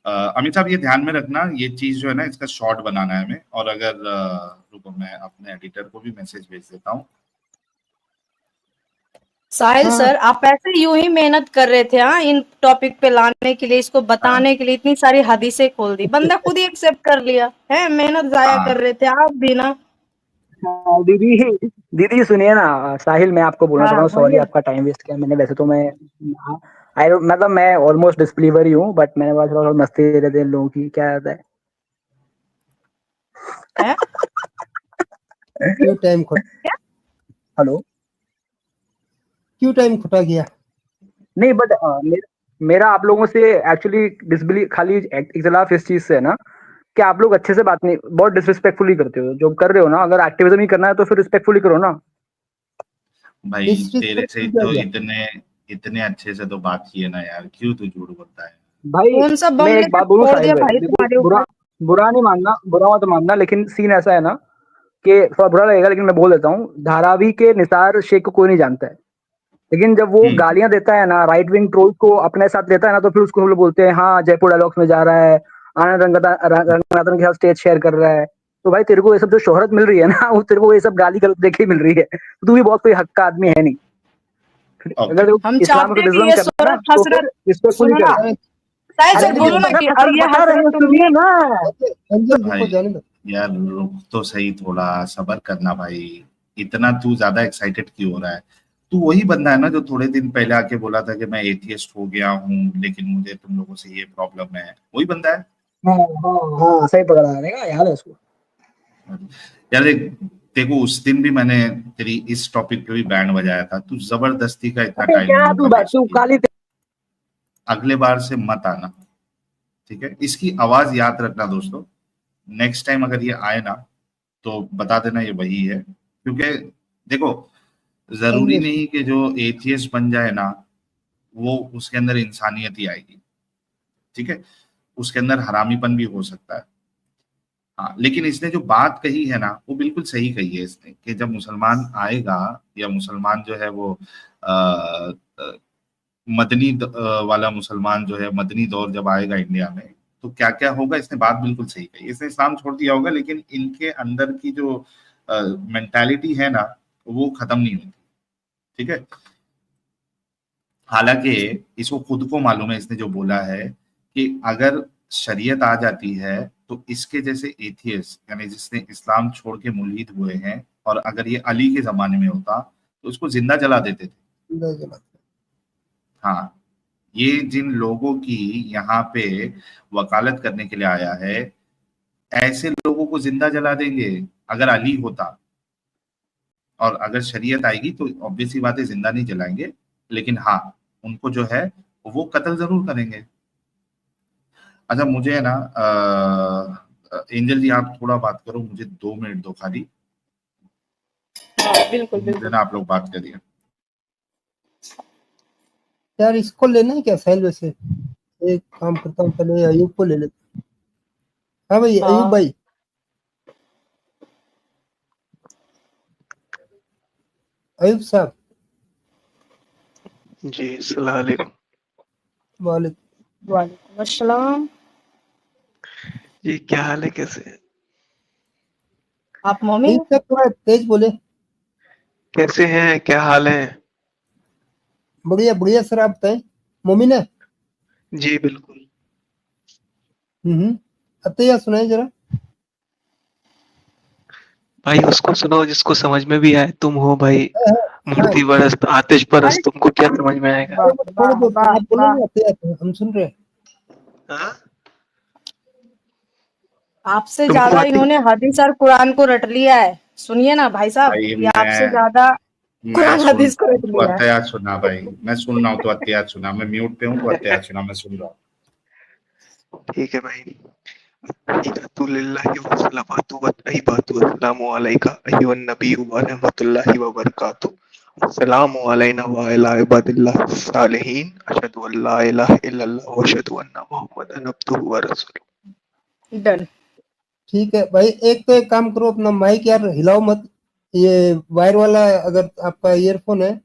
अमित साहब ये ध्यान में रखना, ये चीज जो है ना, इसका शॉर्ट बनाना है हमें। और अगर रुको, मैं अपने एडिटर को भी मैसेज भेज देता हूँ। साहिल सर, आप ऐसे यूं ही मेहनत कर रहे थे इन टॉपिक पे लाने के लिए, इसको बताने के लिए इतनी सारी हदीसें खोल दी, बंदा खुद ही एक्सेप्ट कर लिया है, मेहनत जाया कर रहे थे आप भी ना। दीदी सुनिए ना, साहिल मैं आपको बोलना चाहता हूँ, सॉरी आपका टाइम वेस्ट किया मैंने। वैसे तो मतलब मैं ऑलमोस्ट डिसबिलीवर ही हूँ, बट मैंने बात थोड़ा मस्ती दे रहे थे लोगों की, क्या आता है। क्यों टाइम हेलो, क्यों टाइम खुटा गया? नहीं बट मेरा आप लोगों से एक्चुअली डिसबिलीव खाली इख्तिलाफ इस चीज से है ना कि आप लोग अच्छे से बात नहीं, बहुत डिसरिस्पेक्टफुली करते हो जो कर रहे हो ना। अगर एक्टिविज्म ही करना है तो फिर रिस्पेक्टफुली करो ना भाई। तेरे से तो इतने अच्छे से तो बात की है ना यार, क्यों तू झूठ बोलता है भाई? मैं एक बात बोलूं साहिल भाई, बुरा नहीं मानना, बुरा मत मानना, लेकिन सीन ऐसा है ना कि थोड़ा बुरा लगेगा, लेकिन मैं बोल देता हूँ, धारावी के निसार शेख को कोई नहीं जानता है, लेकिन जब वो गालियां देता है ना राइट विंग ट्रोल को अपने साथ लेता है ना, तो फिर उसको हम लोग बोलते हैं हाँ जयपुर डायलॉग्स में जा रहा है, आनंद रंगनाथन के साथ स्टेज शेयर कर रहा है। तो भाई तेरे को ये सब जो शोहरत मिल रही है ना, वो तेरे को ये सब गाली गलत देखे मिल रही है, तो तू भी बहुत कोई हक का आदमी है नहीं। अगर इस्लाम को डिज्म करना तो फिर इसको सुन ना साहिल सर, बोलो ना कि ये हसरत सुनिए ना यार। रुक तो सही, थोड़ा सब्र करना भाई, इतना तू ज्यादा एक्साइटेड क्यों हो रहा है? तू वही बंदा है ना जो थोड़े दिन पहले आके बोला था कि मैं एथियस्ट हो गया हूँ, लेकिन मुझे तुम लोगों से ये प्रॉब्लम है, वही बंदा है। हाँ, सही पकड़ा है, याद है उसको। यार देखो, उस दिन भी मैंने तेरी इस टॉपिक पे भी बैंड बजाया था, तू जबरदस्ती का इतना टाइम। अगले बार से मत आना, ठीक है, इसकी आवाज याद रखना दोस्तों, नेक्स्ट टाइम अगर ये आए ना तो बता देना ये वही है, क्योंकि देखो जरूरी नहीं कि जो एथियस्ट बन जाए ना वो उसके अंदर इंसानियत ही आएगी, ठीक है, उसके अंदर हरामीपन भी हो सकता है। हाँ, लेकिन इसने जो बात कही है ना वो बिल्कुल सही कही है इसने, कि जब मुसलमान आएगा या मुसलमान जो है वो मदनी वाला मुसलमान जो है, मदनी दौर जब आएगा इंडिया में तो क्या क्या होगा, इसने बात बिल्कुल सही कही। इसने इस्लाम छोड़ दिया होगा लेकिन इनके अंदर की जो मेंटालिटी है ना वो खत्म नहीं होती, ठीक है। हालांकि इसको खुद को मालूम है, इसने जो बोला है कि अगर शरीयत आ जाती है तो इसके जैसे एथियस्ट, यानी जिसने इस्लाम छोड़ के मुल्हिद हुए हैं, और अगर ये अली के जमाने में होता तो उसको जिंदा जला देते थे। हाँ, ये जिन लोगों की यहाँ पे वकालत करने के लिए आया है, ऐसे लोगों को जिंदा जला देंगे अगर अली होता, और अगर शरीयत आएगी तो ऑब्वियसली बात है जिंदा नहीं जलाएंगे, लेकिन हाँ उनको जो है वो कत्ल जरूर करेंगे। अच्छा मुझे है ना एंजल जी आप थोड़ा बात करो, मुझे 2 मिनट दो खाली। बिल्कुल बिल्कुल आप लोग बात करिए यार। इसको लेना है क्या साहिल? वैसे एक काम करता हूँ, पहले अयूब को ले लेता। हाँ भाई, हाँ। अयूब भाई, अयूब साहब जी, अस्सलाम वालेकुम। वालेकुम अस्सलाम। जी क्या हाल है, कैसे हैं? आप मम्मी अयूब साहब थोड़ा तेज बोले। कैसे हैं, क्या हाल है? बढ़िया बढ़िया सर, आप बताएं। मोमिन है? जी बिल्कुल। अतैया सुनाए जरा। भाई उसको सुनाओ जिसको समझ में भी आए। तुम हो भाई मूर्ति परस्त, आतिश परस्त, तुमको क्या समझ में आएगा? थोड़ा बहुत आप बोलो ना अतैया, हम सुन रहे हैं। हाँ? आपसे तुमको ज्यादा आती- इन्होंने हदीस और कुरान को रट लिया है। सुनिए ना भाई साहब, भाई, ये आपसे ज्यादा कुरान हदीस को रट लिया है। अत्याचार सुना भाई, मैं सुन रहा हूँ तो अत्याचार सुना, मैं म्यूट पे हूँ तो अत्याचार सुना, मैं सुन रहा हूँ। ठीक है भाई। अत्तहियातुलिल्लाहि वस्सलावातु वत्तय्यिबातु अस्सलामु अलैका अय्युहन नबिय्यु व रहमतुल्लाहि व बरकातुहू अस्सलामु अलैना व अला इबादिल्लाहिस सालिहीन अशहदु अल्ला इलाहा इल्लल्लाह व अशहदु अन्ना मुहम्मदन अब्दुहु व रसूलुहू। डन। ठीक है भाई, एक तो एक काम करो, अपना माइक यार हिलाओ मत। ये वायर वाला अगर आपका ईयरफोन है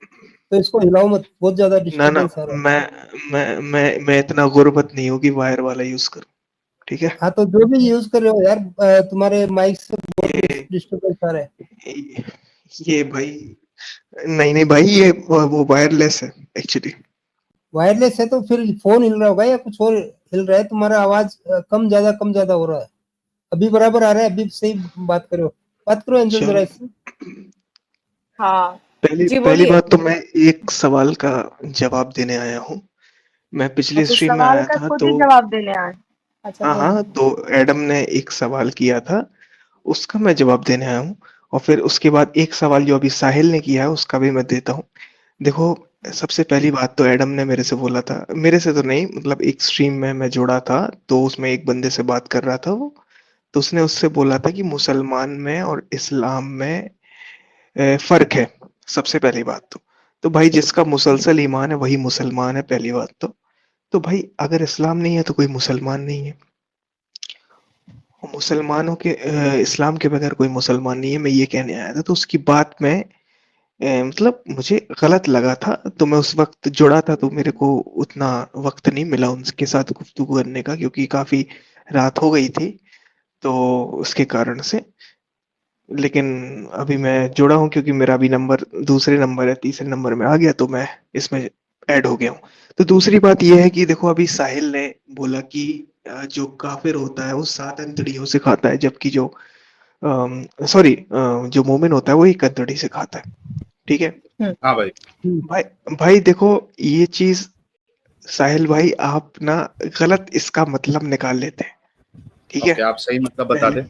तो इसको हिलाओ मत, बहुत ज्यादा ना डिस्टरबेंस आ रहा है। मैं इतना गुर्बत नहीं हूँ कि वायर वाला यूज करूँ, ठीक है। हाँ तो जो भी यूज कर रहे हो यार, तुम्हारे माइक से बहुत डिस्टरबेंस आ रहा है। ये भाई नहीं भाई, ये वो वायरलेस है एक्चुअली। वायरलेस है तो फिर फोन हिल रहा होगा या कुछ और हिल रहा है, तुम्हारा आवाज कम ज्यादा हो रहा है। अभी बराबर आ रहा है, अभी सही बात करो एंजल जरा इससे। हाँ जी पहली बोलिए। बात तो मैं एक सवाल का जवाब देने आया हूँ। मैं पिछली अच्छा, स्ट्रीम में सवाल आया का था खुद तो ही जवाब देने आए। अच्छा हाँ बोलिए। तो एडम ने एक सवाल किया था, उसका मैं जवाब देने आया हूँ। और फिर उसके बाद एक सवाल जो अभी साहिल ने किया है उसका भी मैं देता हूँ। देखो, सबसे पहली बात तो एडम ने मेरे से बोला था, मेरे से तो नहीं, मतलब एक स्ट्रीम में मैं जुड़ा था तो उसमें एक बंदे से बात कर रहा था वो, तो उसने उससे बोला था कि मुसलमान में और इस्लाम में फर्क है। सबसे पहली बात तो भाई जिसका मुसलसल ईमान है वही मुसलमान है, पहली बात तो भाई अगर इस्लाम नहीं है तो कोई मुसलमान नहीं है। मुसलमानों के इस्लाम के बगैर कोई मुसलमान नहीं है, मैं ये कहने आया था। तो उसकी बात में मतलब मुझे गलत लगा था, तो मैं उस वक्त जुड़ा था तो मेरे को उतना वक्त नहीं मिला उनके साथ गुफ्तगू करने का, क्योंकि काफी रात हो गई थी तो उसके कारण से। लेकिन अभी मैं जुड़ा हूँ क्योंकि मेरा अभी नंबर दूसरे नंबर है, तीसरे नंबर में आ गया तो मैं इसमें ऐड हो गया हूँ। तो दूसरी बात यह है कि देखो, अभी साहिल ने बोला कि जो काफिर होता है वो 7 अंतड़ियों से खाता है, जबकि जो सॉरी जो मोमिन होता है वो एक अंतड़ी से खाता है, ठीक है। हाँ भाई। भाई देखो, ये चीज साहिल भाई आप ना गलत इसका मतलब निकाल लेते हैं, ठीक है। आप सही मतलब बता दें।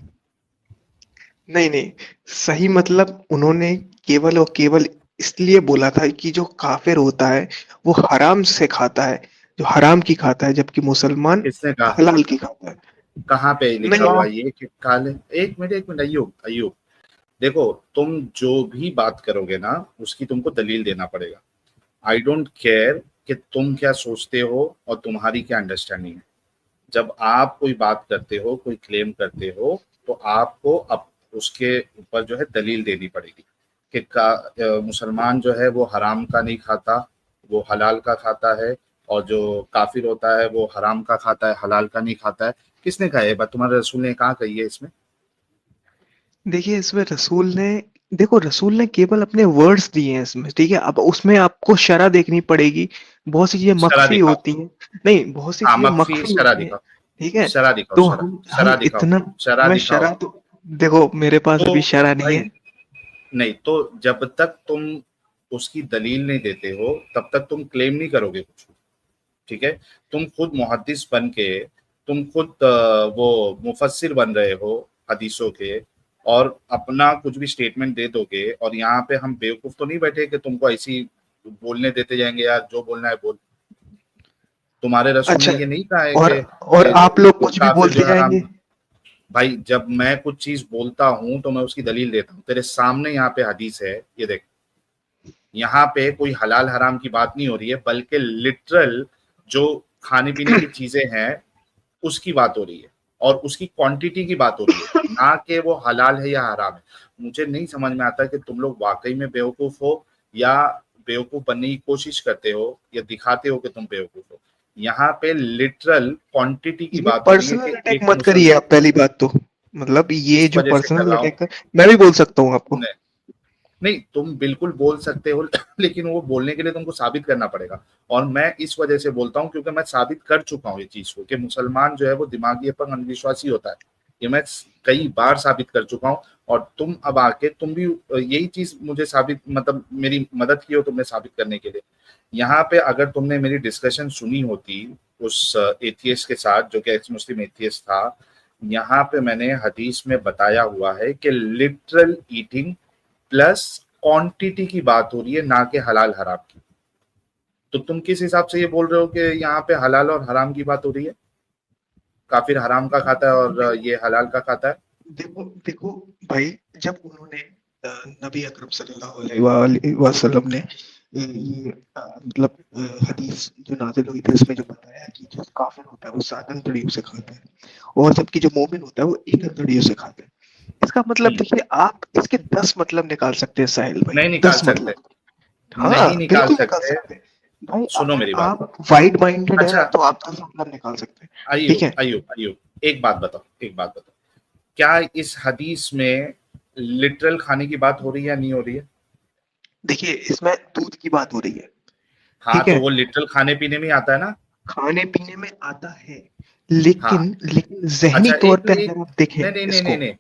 नहीं, सही मतलब उन्होंने केवल और केवल इसलिए बोला था कि जो काफिर होता है वो हराम से खाता है, जो हराम की खाता है, जबकि मुसलमान किसने कहा? हलाल की खाता है। कहाँ पे लिखा नहीं, हुआ ये कि काले? एक मिनट अयूब, देखो, तुम जो भी बात करोगे ना उसकी तुमको दलील देना पड़ेगा। आई डोंट केयर कि तुम क्या सोचते हो और तुम्हारी क्या अंडरस्टैंडिंग है। जब आप कोई बात करते हो, कोई क्लेम करते हो, तो आपको अब उसके ऊपर जो है दलील देनी पड़ेगी कि मुसलमान जो है वो हराम का नहीं खाता, वो हलाल का खाता है, और जो काफिर होता है वो हराम का खाता है, हलाल का नहीं खाता है। किसने कहा है बात? तुम्हारे रसूल ने कहाँ कही है इसमें? देखिए इसमें रसूल ने केवल अपने वर्ड्स दिए हैं इसमें, ठीक है। अब उसमें आपको शरह देखनी पड़ेगी, बहुत सी चीजें शरह मख्फी दिखाओ। होती हैं। नहीं, बहुत सी हाँ, चीजें मख्फी मख्फी शरह होती हैं, दिखाओ। ठीक है। शरह दिखाओ, तो शरह हम शरह दिखाओ, इतना, शरह मैं दिखाओ। शरह तो देखो मेरे पास तो अभी शरह नहीं भाई, है। नहीं तो जब तक तुम उसकी दलील नहीं देते हो तब तक तुम क्लेम नहीं करोगे कुछ, ठीक है। तुम खुद मुहद्दिस बन के, तुम खुद वो मुफस्सिर बन रहे हो हदीसों के, और अपना कुछ भी स्टेटमेंट दे दोगे, और यहाँ पे हम बेवकूफ तो नहीं बैठे कि तुमको ऐसी बोलने देते जाएंगे, यार जो बोलना है बोल। तुम्हारे रसूल अच्छा, ने ये नहीं कहा है और कि आप लोग कुछ भी काफिर बोलते जो है हराम। जाएंगे। भाई, जब मैं कुछ चीज बोलता हूं तो मैं उसकी दलील देता हूँ। तेरे सामने यहाँ पे हदीस है, ये देख। यहाँ पे कोई हलाल हराम की बात नहीं हो रही है, बल्कि लिटरल जो खाने पीने की चीजें हैं उसकी बात हो रही है, और उसकी क्वांटिटी की बात हो रही है, ना कि वो हलाल है या हराम है। मुझे नहीं समझ में आता कि तुम लोग वाकई में बेवकूफ हो या बेवकूफ बनने की कोशिश करते हो या दिखाते हो कि तुम बेवकूफ हो। यहाँ पे लिटरल क्वांटिटी की ये बात हो रही है पर्सनल कि अटैक एक मत करिए आप, पहली बात तो, मतलब ये इस जो वजह से कर पर्सनल रहा हूँ। अटैक, मैं भी बोल सकता हूँ आपको। नहीं, तुम बिल्कुल बोल सकते हो, लेकिन वो बोलने के लिए तुमको साबित करना पड़ेगा। और मैं इस वजह से बोलता हूँ क्योंकि मैं साबित कर चुका हूँ ये चीज को कि मुसलमान जो है वो दिमागी अपन अंधविश्वासी होता है। ये मैं कई बार साबित कर चुका हूँ, और तुम अब आके तुम भी यही चीज मुझे साबित, मतलब मेरी मदद की हो तुमने साबित करने के लिए। यहाँ पे अगर तुमने मेरी डिस्कशन सुनी होती उस एथियस्ट के साथ जो कि एक्स मुस्लिम एथियस्ट था, यहाँ पे मैंने हदीस में बताया हुआ है कि लिटरल ईटिंग प्लस क्वांटिटी की बात हो रही है, ना कि हलाल हराम की। तो तुम किस हिसाब से ये बोल रहे हो कि यहाँ पे हलाल और हराम की बात हो रही है? काफिर हराम का खाता है और ये हलाल का खाता है। देखो भाई, जब उन्होंने नबी अकरम सल्लल्लाहु अलैहि वसल्लम ने मतलब हदीस जो नाज़िल हुई थी उसमें जो बताया कि जो काफिर होता है वो 7 अंतड़ियों से खाता है, और जबकि जो मोमिन होता है वो 1 अंतड़ियों से खाता है। इसका मतलब देखिए, आप इसके 10 मतलब निकाल सकते हैं साहिल भाई, नहीं निकाल 10 सकते, मतलब। हाँ, नहीं निकाल बिल्कुल निकाल सकते। सकते हैं भाई। सुनो अगर मेरी बात। आप वाइड माइंडेड है अच्छा, ना तो आप 10 मतलब निकाल सकते हैं, ठीक अयूब है। अयूब अयूब, एक बात बताओ, क्या इस हदीस में लिटरल खाने की बात हो रही है या नहीं हो रही है? देखिए इसमें दूध की बात हो रही है, हाँ, ठीक है। तो वो लिटरल खाने पीने में आता है ना। खाने पीने में आता है, हाँ, लेकिन जहनी अच्छा, तौर एक पे एक अगर आप देखें नहीं नहीं नहीं इसको। नहीं नहीं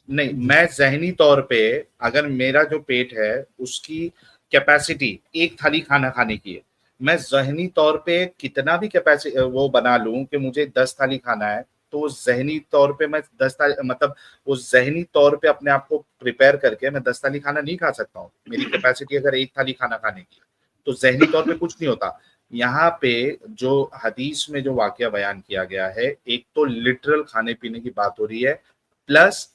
नहीं, मैं जहनी तौर पे, अगर मेरा जो पेट है उसकी कैपेसिटी एक थाली खाना खाने की है, मैं जहनी तौर पे कितना भी कैपेसिटी वो बना लूं कि मुझे 10 थाली खाना है, तो वो जहनी तौर पे मैं 10 थाली, मतलब वो जहनी तौर पे अपने आप को प्रिपेयर करके मैं 10 थाली खाना नहीं खा सकता हूँ। मेरी कैपेसिटी अगर एक थाली खाना खाने की है तो जहनी तौर पे कुछ नहीं होता। यहाँ पे जो हदीस में जो वाकया बयान किया गया है, एक तो लिटरल खाने पीने की बात हो रही है, प्लस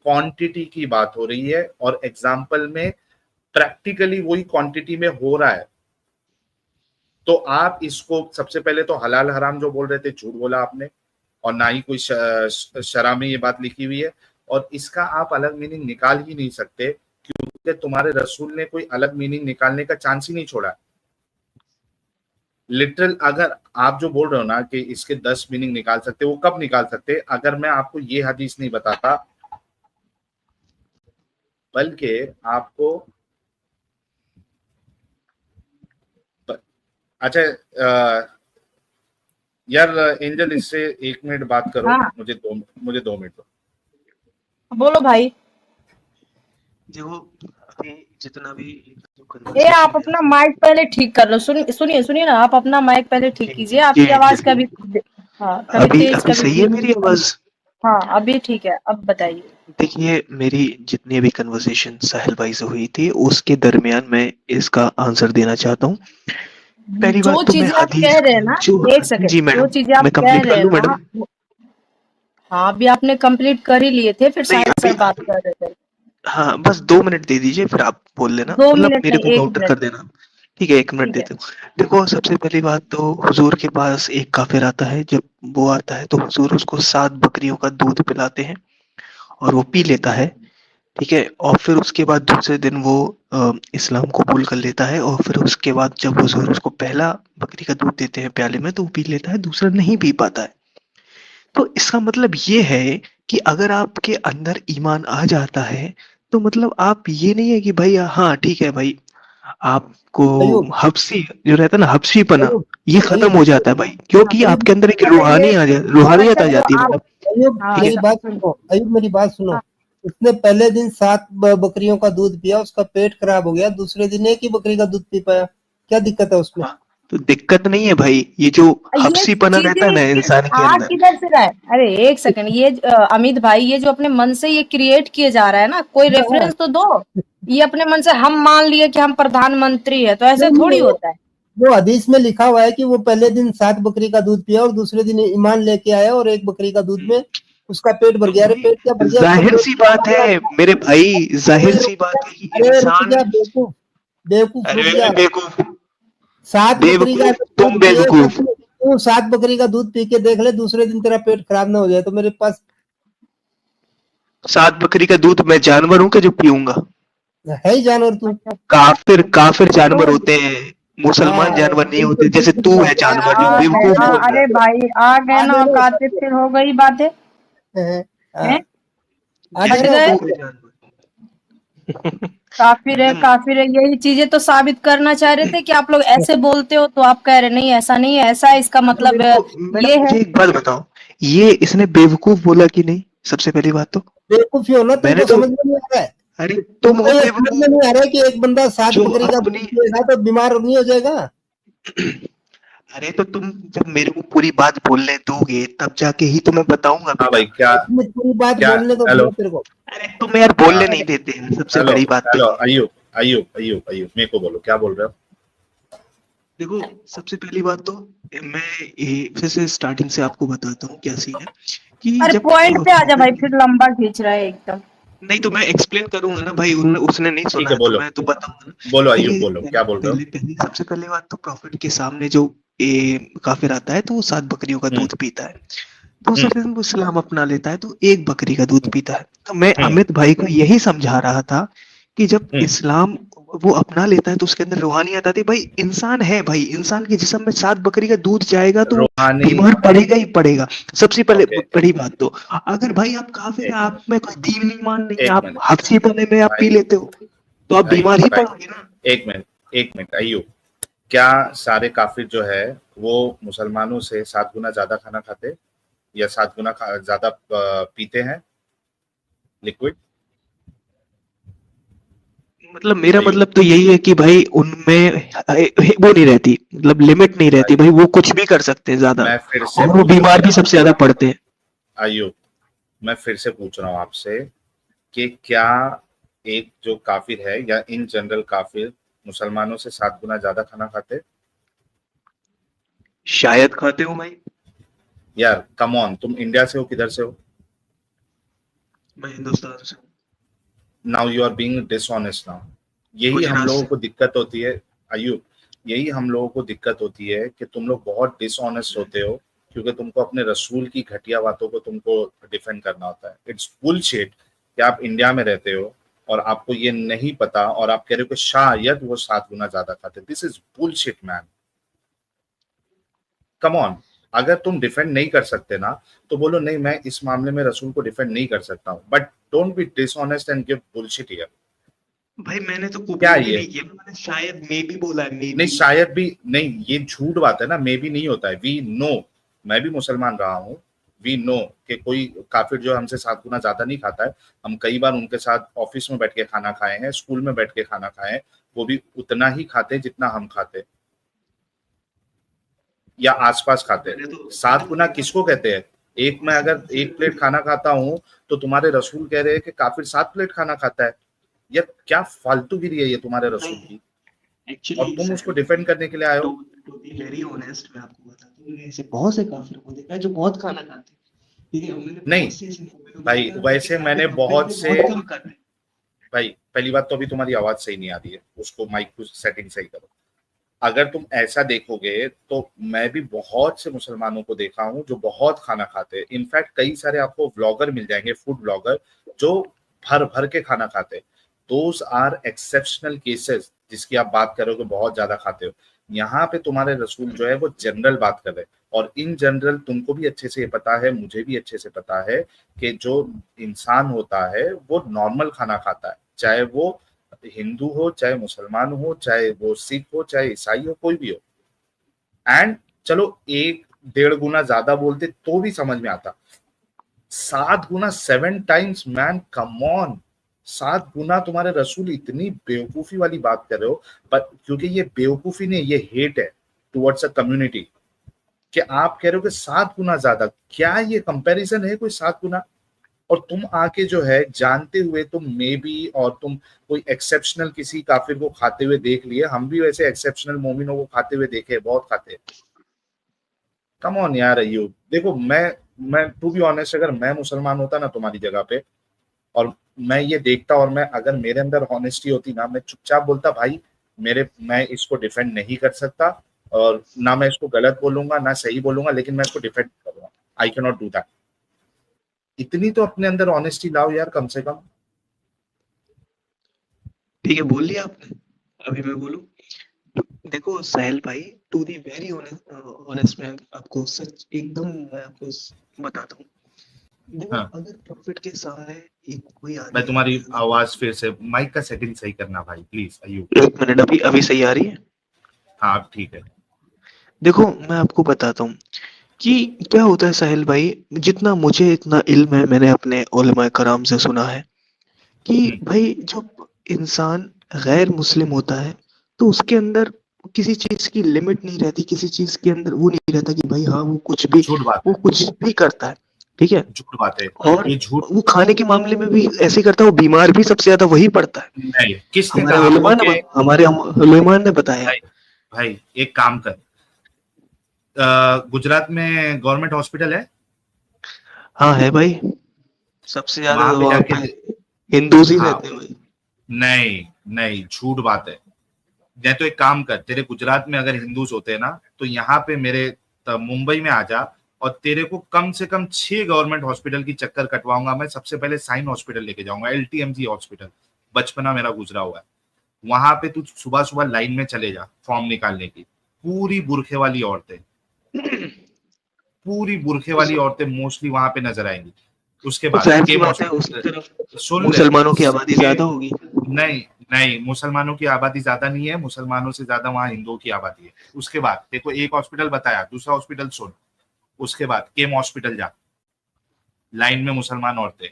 क्वांटिटी की बात हो रही है, और एग्जाम्पल में प्रैक्टिकली वही क्वांटिटी में हो रहा है। तो आप इसको सबसे पहले तो हलाल हराम जो बोल रहे थे झूठ बोला आपने, और ना ही कोई शरह में ये बात लिखी हुई है, और इसका आप अलग मीनिंग निकाल ही नहीं सकते क्योंकि तुम्हारे रसूल ने कोई अलग मीनिंग निकालने का चांस ही नहीं छोड़ा। लिटरल अगर आप जो बोल रहे हो ना कि इसके 10 मीनिंग निकाल सकते, वो कब निकाल सकते? अगर मैं आपको ये हदीस नहीं बताता, बल्कि आपको अच्छा यार एंजल, इससे 1 मिनट बात करो। हाँ। मुझे 2 मिनट दो। बोलो भाई। देखो अभी जितना भी ये आप अपना माइक पहले ठीक कर लो। सुनिए ना, आप अपना माइक पहले ठीक कीजिए। आपकी आवाज कभी कभी अभी तेज कभी सही है मेरी आवाज? हाँ, अभी ठीक है। अब बताइए। देखिए मेरी जितनी भी कन्वर्सेशन साहिल भाई से हुई थी उसके दरमियान मैं इसका आंसर देना चाहता हूँ पहली जो बात तो मैं चीजें आप हदीस कह रहे हैं ना, जो एक सेकंड, जी जो मैडम, चीजें आप मैं कह कंप्लीट रहे कर हैं लूं ना, मैडम? हाँ अभी आपने कंप्लीट कर ही लिए थे, फिर नहीं साहिल अभी सर बात कर रहे थे। हाँ, बस 2 मिनट दे दीजिए, फिर आप बोल लेना, 2 मतलब मिनट मेरे नहीं, को 1 काउंटर मिनट। कर देना। ठीक है, 1 मिनट ठीक है। देते हूँ। देखो, सबसे पहली बात तो हुजूर के पास एक काफिर आता है। जब वो आता है तो हुजूर उसको 7 बकरियों का दूध पिलाते हैं और वो पी लेता है। ठीक है, और फिर उसके बाद दूसरे दिन वो इस्लाम कबूल कर लेता है, और फिर उसके बाद जब हुजूर उसको पहला बकरी का दूध देते हैं प्याले में, तो वो पी लेता है, दूसरा नहीं पी पाता है। तो इसका मतलब ये है कि अगर आपके अंदर ईमान आ जाता है, तो मतलब आप ये नहीं है कि भाई हाँ ठीक है भाई, आपको अयुब हब्सी जो रहता है ना, हब्सीपना, अयुब ये खत्म अयुब हो जाता है भाई, क्योंकि अयुब आपके अंदर एक अच्छा ये, रूहानियत अच्छा आ जो जाती है आप, मैडम। अयुब हाँ ठीक है, मेरी बात सुन, सुनो, अयुब मेरी बात सुनो। हाँ, उसने पहले दिन 7 बकरियों का दूध पिया, उसका पेट खराब हो गया, दूसरे दिन एक ही बकरी का दूध पी पाया, क्या दिक्कत है उसमें? हाँ, तो दिक्कत नहीं है भाई, ये जो ये हब्सीपना रहता है चीजें ना इंसान के आ अंदर। किधर से रहा है? अरे एक सेकंड, ये अमित भाई, ये जो अपने मन से ये क्रिएट किए जा रहा है ना, कोई हाँ, रेफरेंस तो दो। ये अपने मन से हम मान लिए कि हम प्रधानमंत्री है, तो ऐसे नहीं थोड़ी होता है। वो हदीस में लिखा हुआ है कि वो पहले दिन 7 बकरी का दूध पिया और दूसरे दिन ईमान लेके आया और एक बकरी का दूध में उसका पेट भर तो गया। अरे भाई पेट क्या भर गया, उसका जाहिर पेट सी भर बात गया। है मेरे भाई, अरे जाहिर रुक सी बात जा, है कि अरे रुक इंसान, जा बेवकूफ, बेवकूफ रुक अरे जा। बेवकूफ, 7 बकरी का बेवकूफ दूध तुम पिए, बेवकूफ। तू 7 बकरी का दूध पी के देख ले, दूसरे दिन तेरा पेट खराब ना हो जाए। तो मेरे पास 7 बकरी का दूध मैं जानवर हूं कि जो पीऊंगा? है ही जानवर तू। अच्छा, काफिर काफिर तो जानवर होते हैं, मुसलमान हाँ जानवर नहीं होते, बिल्कुल जैसे बिल्कुल तू है बात जानवर, जो आ गए बेवकूफ ना, बोल रहा अरे है। भाई आ गए ना आगे रो औकात पे, फिर हो गई बातें हाँ, हैं, आगे हट रो गए। बेवकूफ है जानवर। मतलब काफिर है, यही चीजें तो साबित करना चाह रहे थे कि आप लोग ऐसे बोलते हो, तो आप कह रहे नहीं ऐसा नहीं है, ऐसा है, इसका तो मतलब मेरे को मैडम, ये है। मुझे एक बात बताओ, ये इसने बेवकूफ बोला कि नहीं? सबसे पहली बात तो बेवकूफी हो ना, मैंने तुमको तो, समझ में नहीं आ रहा है? अरे तुम तुमको हो ये समझ में नहीं बेवकूफ आ रहा है कि एक बंदा 7 जो बकरी का दूध अपनी, पिएगा तो बीमार नहीं हो जाएगा? अरे तो तुम जब मेरे को पूरी बात बोलने दोगे तब जाके ही तो मैं बताऊंगा हाँ बेटा। भाई, क्या तुमने पूरी बात क्या बोलने तो हेलो दिया तेरे को। अरे तुम यार बोलने हाँ, नहीं देते हैं, सबसे हेलो बड़ी बात तो हेलो, ये है। अयूब अयूब अयूब अयूब, मेरे को बोलो क्या बोल रहे हो? देखो, सबसे पहली बात तो मैं फिर से स्टार्टिंग से आपको बताता हूँ क्या सीन है कि अरे जब पॉइंट पे आ जा भाई, फिर लंबा खींच रहा है एकदम। नहीं तो मैं एक्सप्लेन करूंगा ना भाई, उसने नहीं सुना ठीक है, है तो बोलो मैं तो बताऊंगा ना। बोलो अयूब, देखिए, बोलो पहले क्या बोल रहे हो? पहले पहले सबसे पहली बात तो प्रॉफिट के सामने जो काफिर आता है तो वो 7 बकरियों का हम्म दूध पीता है। दूसरे हम्म दिन वो इस्लाम अपना लेता है तो एक बकरी का दूध पीता है। तो मैं हम्म अमित भाई को यही समझा रहा था कि जब हम्म इस्लाम वो अपना लेता है तो उसके अंदर रूहानियत आती है। भाई इंसान है, भाई इंसान के जिस्म में 7 बकरी का दूध जाएगा तो वो रूहानी, बीमार पड़ेगा ही पड़ेगा। सबसे पहले ओके, बड़ी बात तो, अगर भाई आप काफिर एक है, आप मिनट में कोई दीन ईमान नहीं है, एक आप मिनट हफ्सी पने में आप पी भाई, लेते हो, तो आप भाई बीमार ही भाई, पड़ोगे ना। एक मिनट अयूब, क्या सारे काफिर जो है वो मुसलमानों से 7 गुना ज्यादा खाना खाते या 7 गुना ज्यादा पीते हैं लिक्विड? मतलब मेरा अयूब, मतलब तो यही है कि भाई उनमें वो नहीं रहती, मतलब लिमिट नहीं रहती भाई भाई, वो कुछ भी कर सकते हैं ज्यादा, मैं फिर से और वो पूछ रहा बीमार हूँ भी सबसे ज्यादा पड़ते हैं। अयूब, मैं फिर से पूछ रहा हूँ आपसे कि क्या एक जो काफिर है या इन जनरल काफिर मुसलमानों से 7 गुना ज्यादा खाना खाते? शायद खाते हो भाई। यार कम ऑन, तुम इंडिया से हो, किधर से हो? मैं हिंदुस्तान से हूँ। Now you are being dishonest now. यही हम गुजरात लोगों से। को दिक्कत होती है अयूब, यही हम लोगों को दिक्कत होती है कि तुम लोग बहुत डिसऑनेस्ट होते हो, क्योंकि तुमको अपने रसूल की घटिया बातों को तुमको डिफेंड करना होता है। इट्स बुलशिट कि आप इंडिया में रहते हो और आपको ये नहीं पता और आप कह रहे हो कि शायद वो 7 गुना ज्यादा खाते। This is bullshit man, come on. अगर तुम डिफेंड नहीं कर सकते ना तो बोलो नहीं, मैं इस मामले में रसूल को डिफेंड नहीं कर सकता हूँ, but don't be dishonest and give bullshit here. भाई मैंने तो क्या कबूल भी ये? नहीं किया, मैंने शायद मे भी बोला है, मे नहीं, बी। शायद भी नहीं, ये झूठ बात है ना, मे भी नहीं होता है, वी नो। मैं भी मुसलमान रहा हूँ, वी नो कि कोई काफिर जो हमसे 7 गुना ज्यादा नहीं खाता है। हम कई बार उनके साथ ऑफिस में बैठ के खाना खाए हैं, स्कूल में बैठ के खाना खाए हैं, वो भी उतना ही खाते हैं जितना हम खाते, या आसपास खाते हैं। मैंने तो 7 गुना किसको कहते हैं? एक मैं अगर एक प्लेट खाना खाता हूँ तो तुम्हारे रसूल कह रहे हैं कि काफिर 7 प्लेट खाना खाता है। यार क्या फालतूगिरी है ये तुम्हारे रसूल की, और एक्चुअली तुम उसको डिफेंड करने के लिए आए तो हो। टू बी वेरी ऑनेस्ट मैं आपको बताता हूँ, ऐसे बहुत से काफिर को देखा है जो बहुत खाना खाते हैं, ठीक है, हमने नहीं बहुत से ऐसे लोगों को भाई, देखा है वैसे मैंने बहुत से, बहुत कम खाते हैं। भाई पहली बात तो अभी तुम्हारी आवाज सही नहीं आ रही है, उसको माइक की सेटिंग सही करो। अगर तुम ऐसा देखोगे तो मैं भी बहुत से मुसलमानों को देखा हूं जो बहुत खाना खाते हैं। इनफैक्ट कई सारे आपको व्लॉगर मिल जाएंगे, फूड व्लॉगर, जो भर भर के खाना खाते हैं। दोज आर एक्सेप्शनल केसेस जिसकी आप बात कर रहे हो कि बहुत ज्यादा खाते हो। यहाँ पे तुम्हारे रसूल जो है वो जनरल बात कर रहे हैं, और इन जनरल तुमको भी अच्छे से पता है, मुझे भी अच्छे से पता है कि जो इंसान होता है वो नॉर्मल खाना खाता है, चाहे वो हिंदू हो, चाहे मुसलमान हो, चाहे वो सिख हो, चाहे ईसाई हो, कोई भी हो। एंड चलो 1-1.5 गुना ज्यादा बोलते तो भी समझ में आता, 7 गुना, 7 टाइम्स मैन, कम ऑन। 7 गुना तुम्हारे रसूल, इतनी बेवकूफी वाली बात कर रहे हो। पर क्योंकि ये बेवकूफी नहीं, ये हेट है टुवर्ड्स अ कम्युनिटी, कि आप कह रहे हो कि 7 गुना ज्यादा। क्या ये कंपैरिजन है कोई 7 गुना? और तुम आके जो है जानते हुए तुम मे बी, और तुम कोई एक्सेप्शनल किसी काफिर को खाते हुए देख लिए, हम भी वैसे एक्सेप्शनल मोमिनों को खाते हुए देखे, बहुत खाते हैं। कम ऑन यार अय्यूब, देखो मैं टू बी ऑनेस्ट, अगर मैं मुसलमान होता ना तुम्हारी जगह पे, और मैं ये देखता, और मैं अगर मेरे अंदर ऑनेस्टी होती ना, मैं चुपचाप बोलता भाई मैं इसको डिफेंड नहीं कर सकता, और ना मैं इसको गलत बोलूंगा ना सही बोलूंगा, लेकिन मैं इसको डिफेंड करूंगा। I can not do that. इतनी तो अपने अंदर ऑनेस्टी लाओ यार, कम से कम। ठीक है, बोल लिया आपने, अभी मैं बोलूं। देखो साहिल भाई, टू बी वेरी ऑनेस्ट मैं आपको सच एकदम मैं आपको बताता हूँ। देखो हाँ अगर प्रॉफिट के सामने एक कोई भाई, आदमी, तुम्हारी आवाज फिर से, माइक का सेटिंग सही करना भाई प्लीज अय्यूब। 1 मिनट, अभी अभी सही आ रही है? हाँ ठीक है। देखो मैं आपको बताता हूँ कि क्या होता है साहिल भाई, जितना मुझे इतना इल्म है, मैंने अपने उलमा कराम से सुना है कि भाई जब इंसान गैर मुस्लिम होता है तो उसके अंदर किसी चीज की लिमिट नहीं रहती, किसी चीज के अंदर वो नहीं रहता कि भाई हाँ झूठ बात वो है, कुछ भी करता है, ठीक है। झूठ बात है, और ये झूठ। वो खाने के मामले में भी ऐसे करता है, वो बीमार भी सबसे ज्यादा वही पड़ता है। नहीं, किसने हमारे कहा आपको उलमा ने कि, हमारे उलमा ने बताया। भाई भाई एक काम कर, गुजरात में गवर्नमेंट हॉस्पिटल है, हाँ है भाई, सबसे ज्यादा वहां तो पे वहाँ जाके, पे हिंदूज ही हाँ, रहते हैं भाई। नहीं नहीं, झूठ बात है। या तो एक काम कर, तेरे गुजरात में अगर हिंदूज होते हैं ना, तो यहाँ पे मेरे मुंबई में आ जा, और तेरे को कम से कम 6 गवर्नमेंट हॉस्पिटल की चक्कर कटवाऊंगा मैं। सबसे पहले साइन हॉस्पिटल लेके जाऊंगा, LTMG हॉस्पिटल, बचपना मेरा गुजरा हुआ है वहां पे। तू सुबह सुबह लाइन में चले जा फॉर्म निकालने की, पूरी बुरखे वाली औरतें, पूरी बुरखे वाली औरतें मोस्टली वहां पे नजर आएंगी। उसके तो बाद जाहिर सी केम बात है उस हॉस्पिटल, तरफ सुन ले, मुसलमानों की आबादी ज्यादा होगी। नहीं नहीं, मुसलमानों की आबादी ज्यादा नहीं है, मुसलमानों से ज्यादा वहां हिंदुओं की आबादी है। उसके बाद देखो, एक हॉस्पिटल बताया, दूसरा हॉस्पिटल सुन। उसके बाद केम हॉस्पिटल जा, लाइन में मुसलमान औरतें,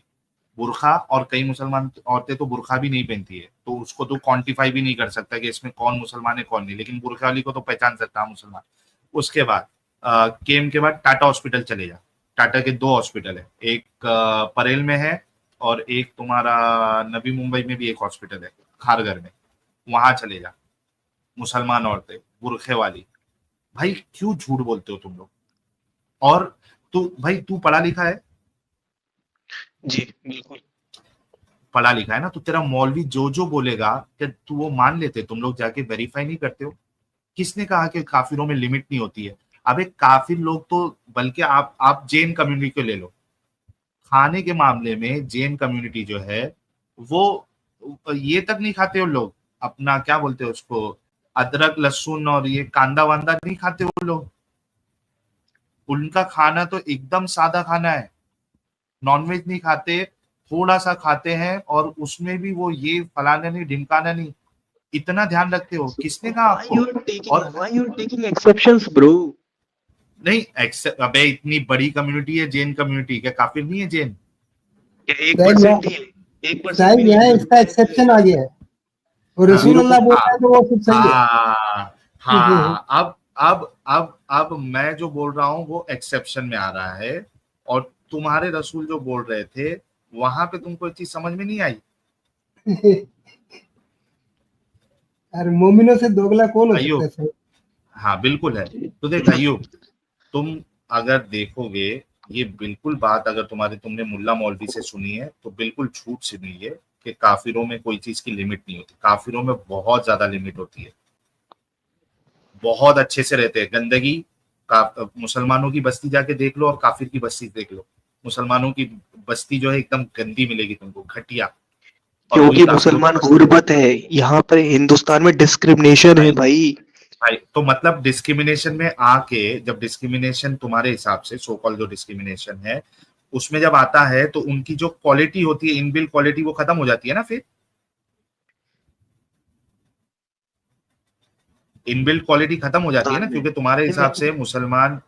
बुरखा, और कई मुसलमान औरतें तो बुरखा भी नहीं पहनती है, तो उसको तो क्वांटिफाई भी नहीं कर सकता कि इसमें कौन मुसलमान है कौन नहीं, लेकिन बुरखा वाली को तो पहचान सकता है मुसलमान। उसके बाद केम के बाद टाटा हॉस्पिटल चले जा। टाटा के 2 हॉस्पिटल है, एक परेल में है, और एक तुम्हारा नवी मुंबई में भी एक हॉस्पिटल है, खारघर में, वहां चले जा। मुसलमान औरतें बुरखे वाली। भाई क्यों झूठ बोलते हो तुम लोग? और तू भाई, तू पढ़ा लिखा है? जी बिल्कुल। पढ़ा लिखा है ना, तो तेरा मौलवी जो बोलेगा, क्या तू वो मान लेते? तुम लोग जाके वेरीफाई नहीं करते हो? किसने कहा कि काफिरों में लिमिट नहीं होती है? अबे काफिर लोग तो, बल्कि आप जैन कम्युनिटी को ले लो, खाने के मामले में जैन कम्युनिटी जो है वो ये तक नहीं खाते वो लोग, अपना क्या बोलते हैं उसको, अदरक लहसुन और ये कांदा वांदा नहीं खाते वो लोग। उनका खाना तो एकदम सादा खाना है, नॉनवेज नहीं खाते, थोड़ा सा खाते हैं, और उसमें भी वो ये फलाना नहीं ढिमकाना नहीं। इतना ध्यान रखते हो? किसने कहा आपको? और Why you're taking exceptions, bro? नहीं, अबे इतनी बड़ी कम्युनिटी है जैन कम्युनिटी, क्या काफिर नहीं है जैन? क्या शायद 1% ही है? 1% भी शायद यहाँ नहीं इसका एक्सेप्शन आ गया है, और हाँ रसूल अल्लाह बोल हाँ रहा है तो वो सब सही है। हाँ हाँ, अब मैं जो बोल रहा हूँ वो एक्सेप्शन में आ रहा है, और तुम्हारे रसूल जो बोल रहे थे वहां पे तुमको एक चीज समझ में नहीं आई। अरे मोमिनों से दोगला कौन हो अयो, सकता है? हाँ बिल्कुल है। तो देख अयूब, तुम अगर देखोगे ये बिल्कुल बात, अगर तुमने मुल्ला मौलवी से सुनी है तो बिल्कुल झूठ सुनी है कि काफिरों में कोई चीज की लिमिट नहीं होती। काफिरों में बहुत ज्यादा लिमिट होती है, बहुत अच्छे से रहते हैं। गंदगी मुसलमानों की बस्ती जाके देख लो और काफिर की बस्ती देख लो, मुसलमानों की बस्ती जो है एकदम गंदी मिलेगी तुमको, घटिया। क्योंकि मुसलमान गुर्बत है, यहाँ पर हिंदुस्तान में डिस्क्रिमिनेशन है भाई। तो मतलब डिस्क्रिमिनेशन में आके, जब डिस्क्रिमिनेशन तुम्हारे हिसाब से सो कॉल्ड जो डिस्क्रिमिनेशन है उसमें जब आता है तो उनकी जो क्वालिटी होती है, इनबिल्ट क्वालिटी, वो खत्म हो जाती है ना। फिर इनबिल्ट क्वालिटी खत्म हो जाती है ना, क्योंकि तुम्हारे हिसाब से मुसलमान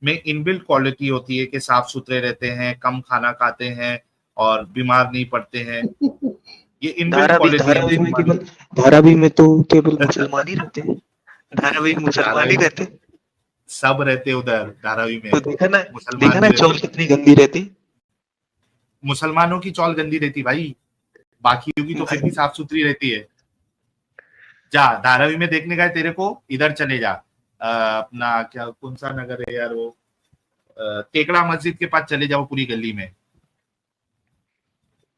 में इनबिल्ट क्वालिटी होती है कि साफ सुथरे रहते हैं, कम खाना खाते हैं और बीमार नहीं पड़ते हैं। ये इनबिल्ट क्वालिटी है। धारावी में तो केवल मुसलमान ही रहते हैं, धारावी मुसलमान ही रहते हैं, सब रहते उधर धारावी में। तो देखा ना चौल कितनी गंदी रहती। मुसलमानों की चौल गंदी रहती भाई, बाकियों की तो फिर भी साफ सुथरी रहती है। जा धारावी में देखने का है तेरे को, इधर चले जा, अपना क्या कौन सा नगर है यार वो, टेकड़ा मस्जिद के पास चले जाओ, पूरी गली में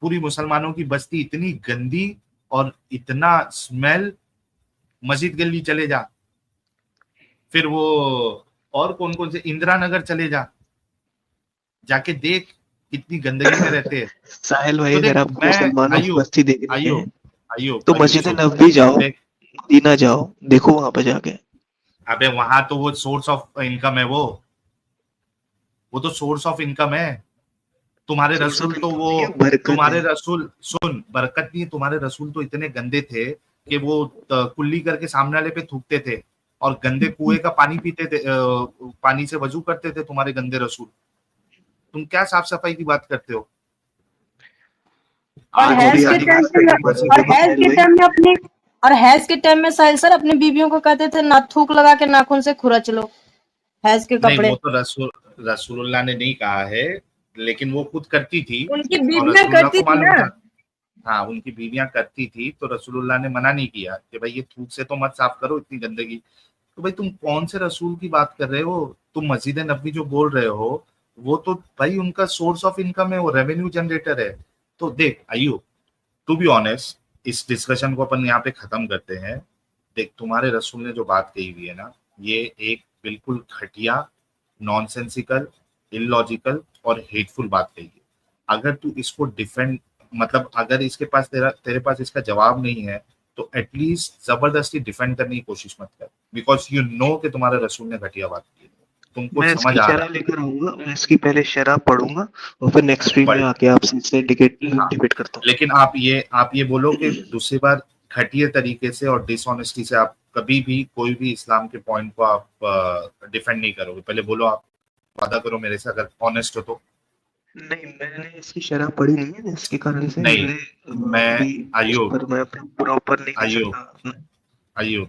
पूरी मुसलमानों की बस्ती, इतनी गंदी और इतना स्मेल। मस्जिद गली चले जा, फिर वो और कौन कौन से, इंदिरा नगर चले जा, जाके देख कितनी गंदगी में रहते हैं। साहिल भाई, अगर आप मुसलमानों की बस्ती देखनी है आइयो तो मस्जिद नबवी जाओ, मदीना जाओ, देखो वहां पे जाके। अबे वहां तो वो सोर्स ऑफ इनकम है, वो तो सोर्स ऑफ इनकम है। तुम्हारे रसूल तो वो, तुम्हारे रसूल सुन, बरकत नहीं है। तुम्हारे रसूल तो इतने गंदे थे कि वो कुल्ली करके सामने वाले पे थूकते थे और गंदे कुएं का पानी पीते थे, पानी से वजू करते थे तुम्हारे गंदे रसूल। तुम क्या साफ सफाई की बात करते हो? और हैज के टाइम में साहिल सर अपनी बीवियों को कहते थे ना थूक लगा के नाखून से खुरच लो, हैज के कपड़े। नहीं, वो तो रसूलुल्लाह ने नहीं कहा है, लेकिन वो खुद करती थी, उनकी बीवियां करती थी ना। हाँ, उनकी बीवियां करती थी, तो रसूलुल्लाह ने मना नहीं किया कि भाई ये थूक से तो मत साफ करो इतनी गंदगी। तो भाई तुम कौन से रसूल की बात कर रहे हो? तुम मस्जिद नबवी जो बोल रहे हो वो तो भाई उनका सोर्स ऑफ इनकम है, वो रेवेन्यू जनरेटर है। तो देख आयु, टू बी ऑनेस्ट, इस डिस्कशन को अपन यहाँ पे खत्म करते हैं। देख, तुम्हारे रसूल ने जो बात कही हुई है ना, ये एक बिल्कुल घटिया, नॉनसेंसिकल, इलॉजिकल और हेटफुल बात कही है। अगर तू इसको डिफेंड, मतलब अगर इसके पास तेरे पास इसका जवाब नहीं है तो एटलीस्ट जबरदस्ती डिफेंड करने की कोशिश मत कर, बिकॉज यू नो कि तुम्हारे रसूल ने घटिया बात की है। तुमको समझ आ रहा है? लेकर आऊंगा, मैं इसकी पहले शरह पढ़ूंगा और फिर नेक्स्ट स्ट्रीम में आके आपसे डिबेट करता हूँ। लेकिन आप ये बोलो कि दूसरी बार घटिया तरीके से और डिसऑनेस्टी से आप कभी भी कोई भी इस्लाम के पॉइंट को आप डिफेंड नहीं करोगे। पहले बोलो, आप वादा करो मेरे से, अगर ऑनेस्ट हो तो। नहीं, मैंने इसकी शरह पढ़ी नहीं है, इसके कारण से नहीं, मैं आयु प्रॉपर नहीं कर सकता। आयु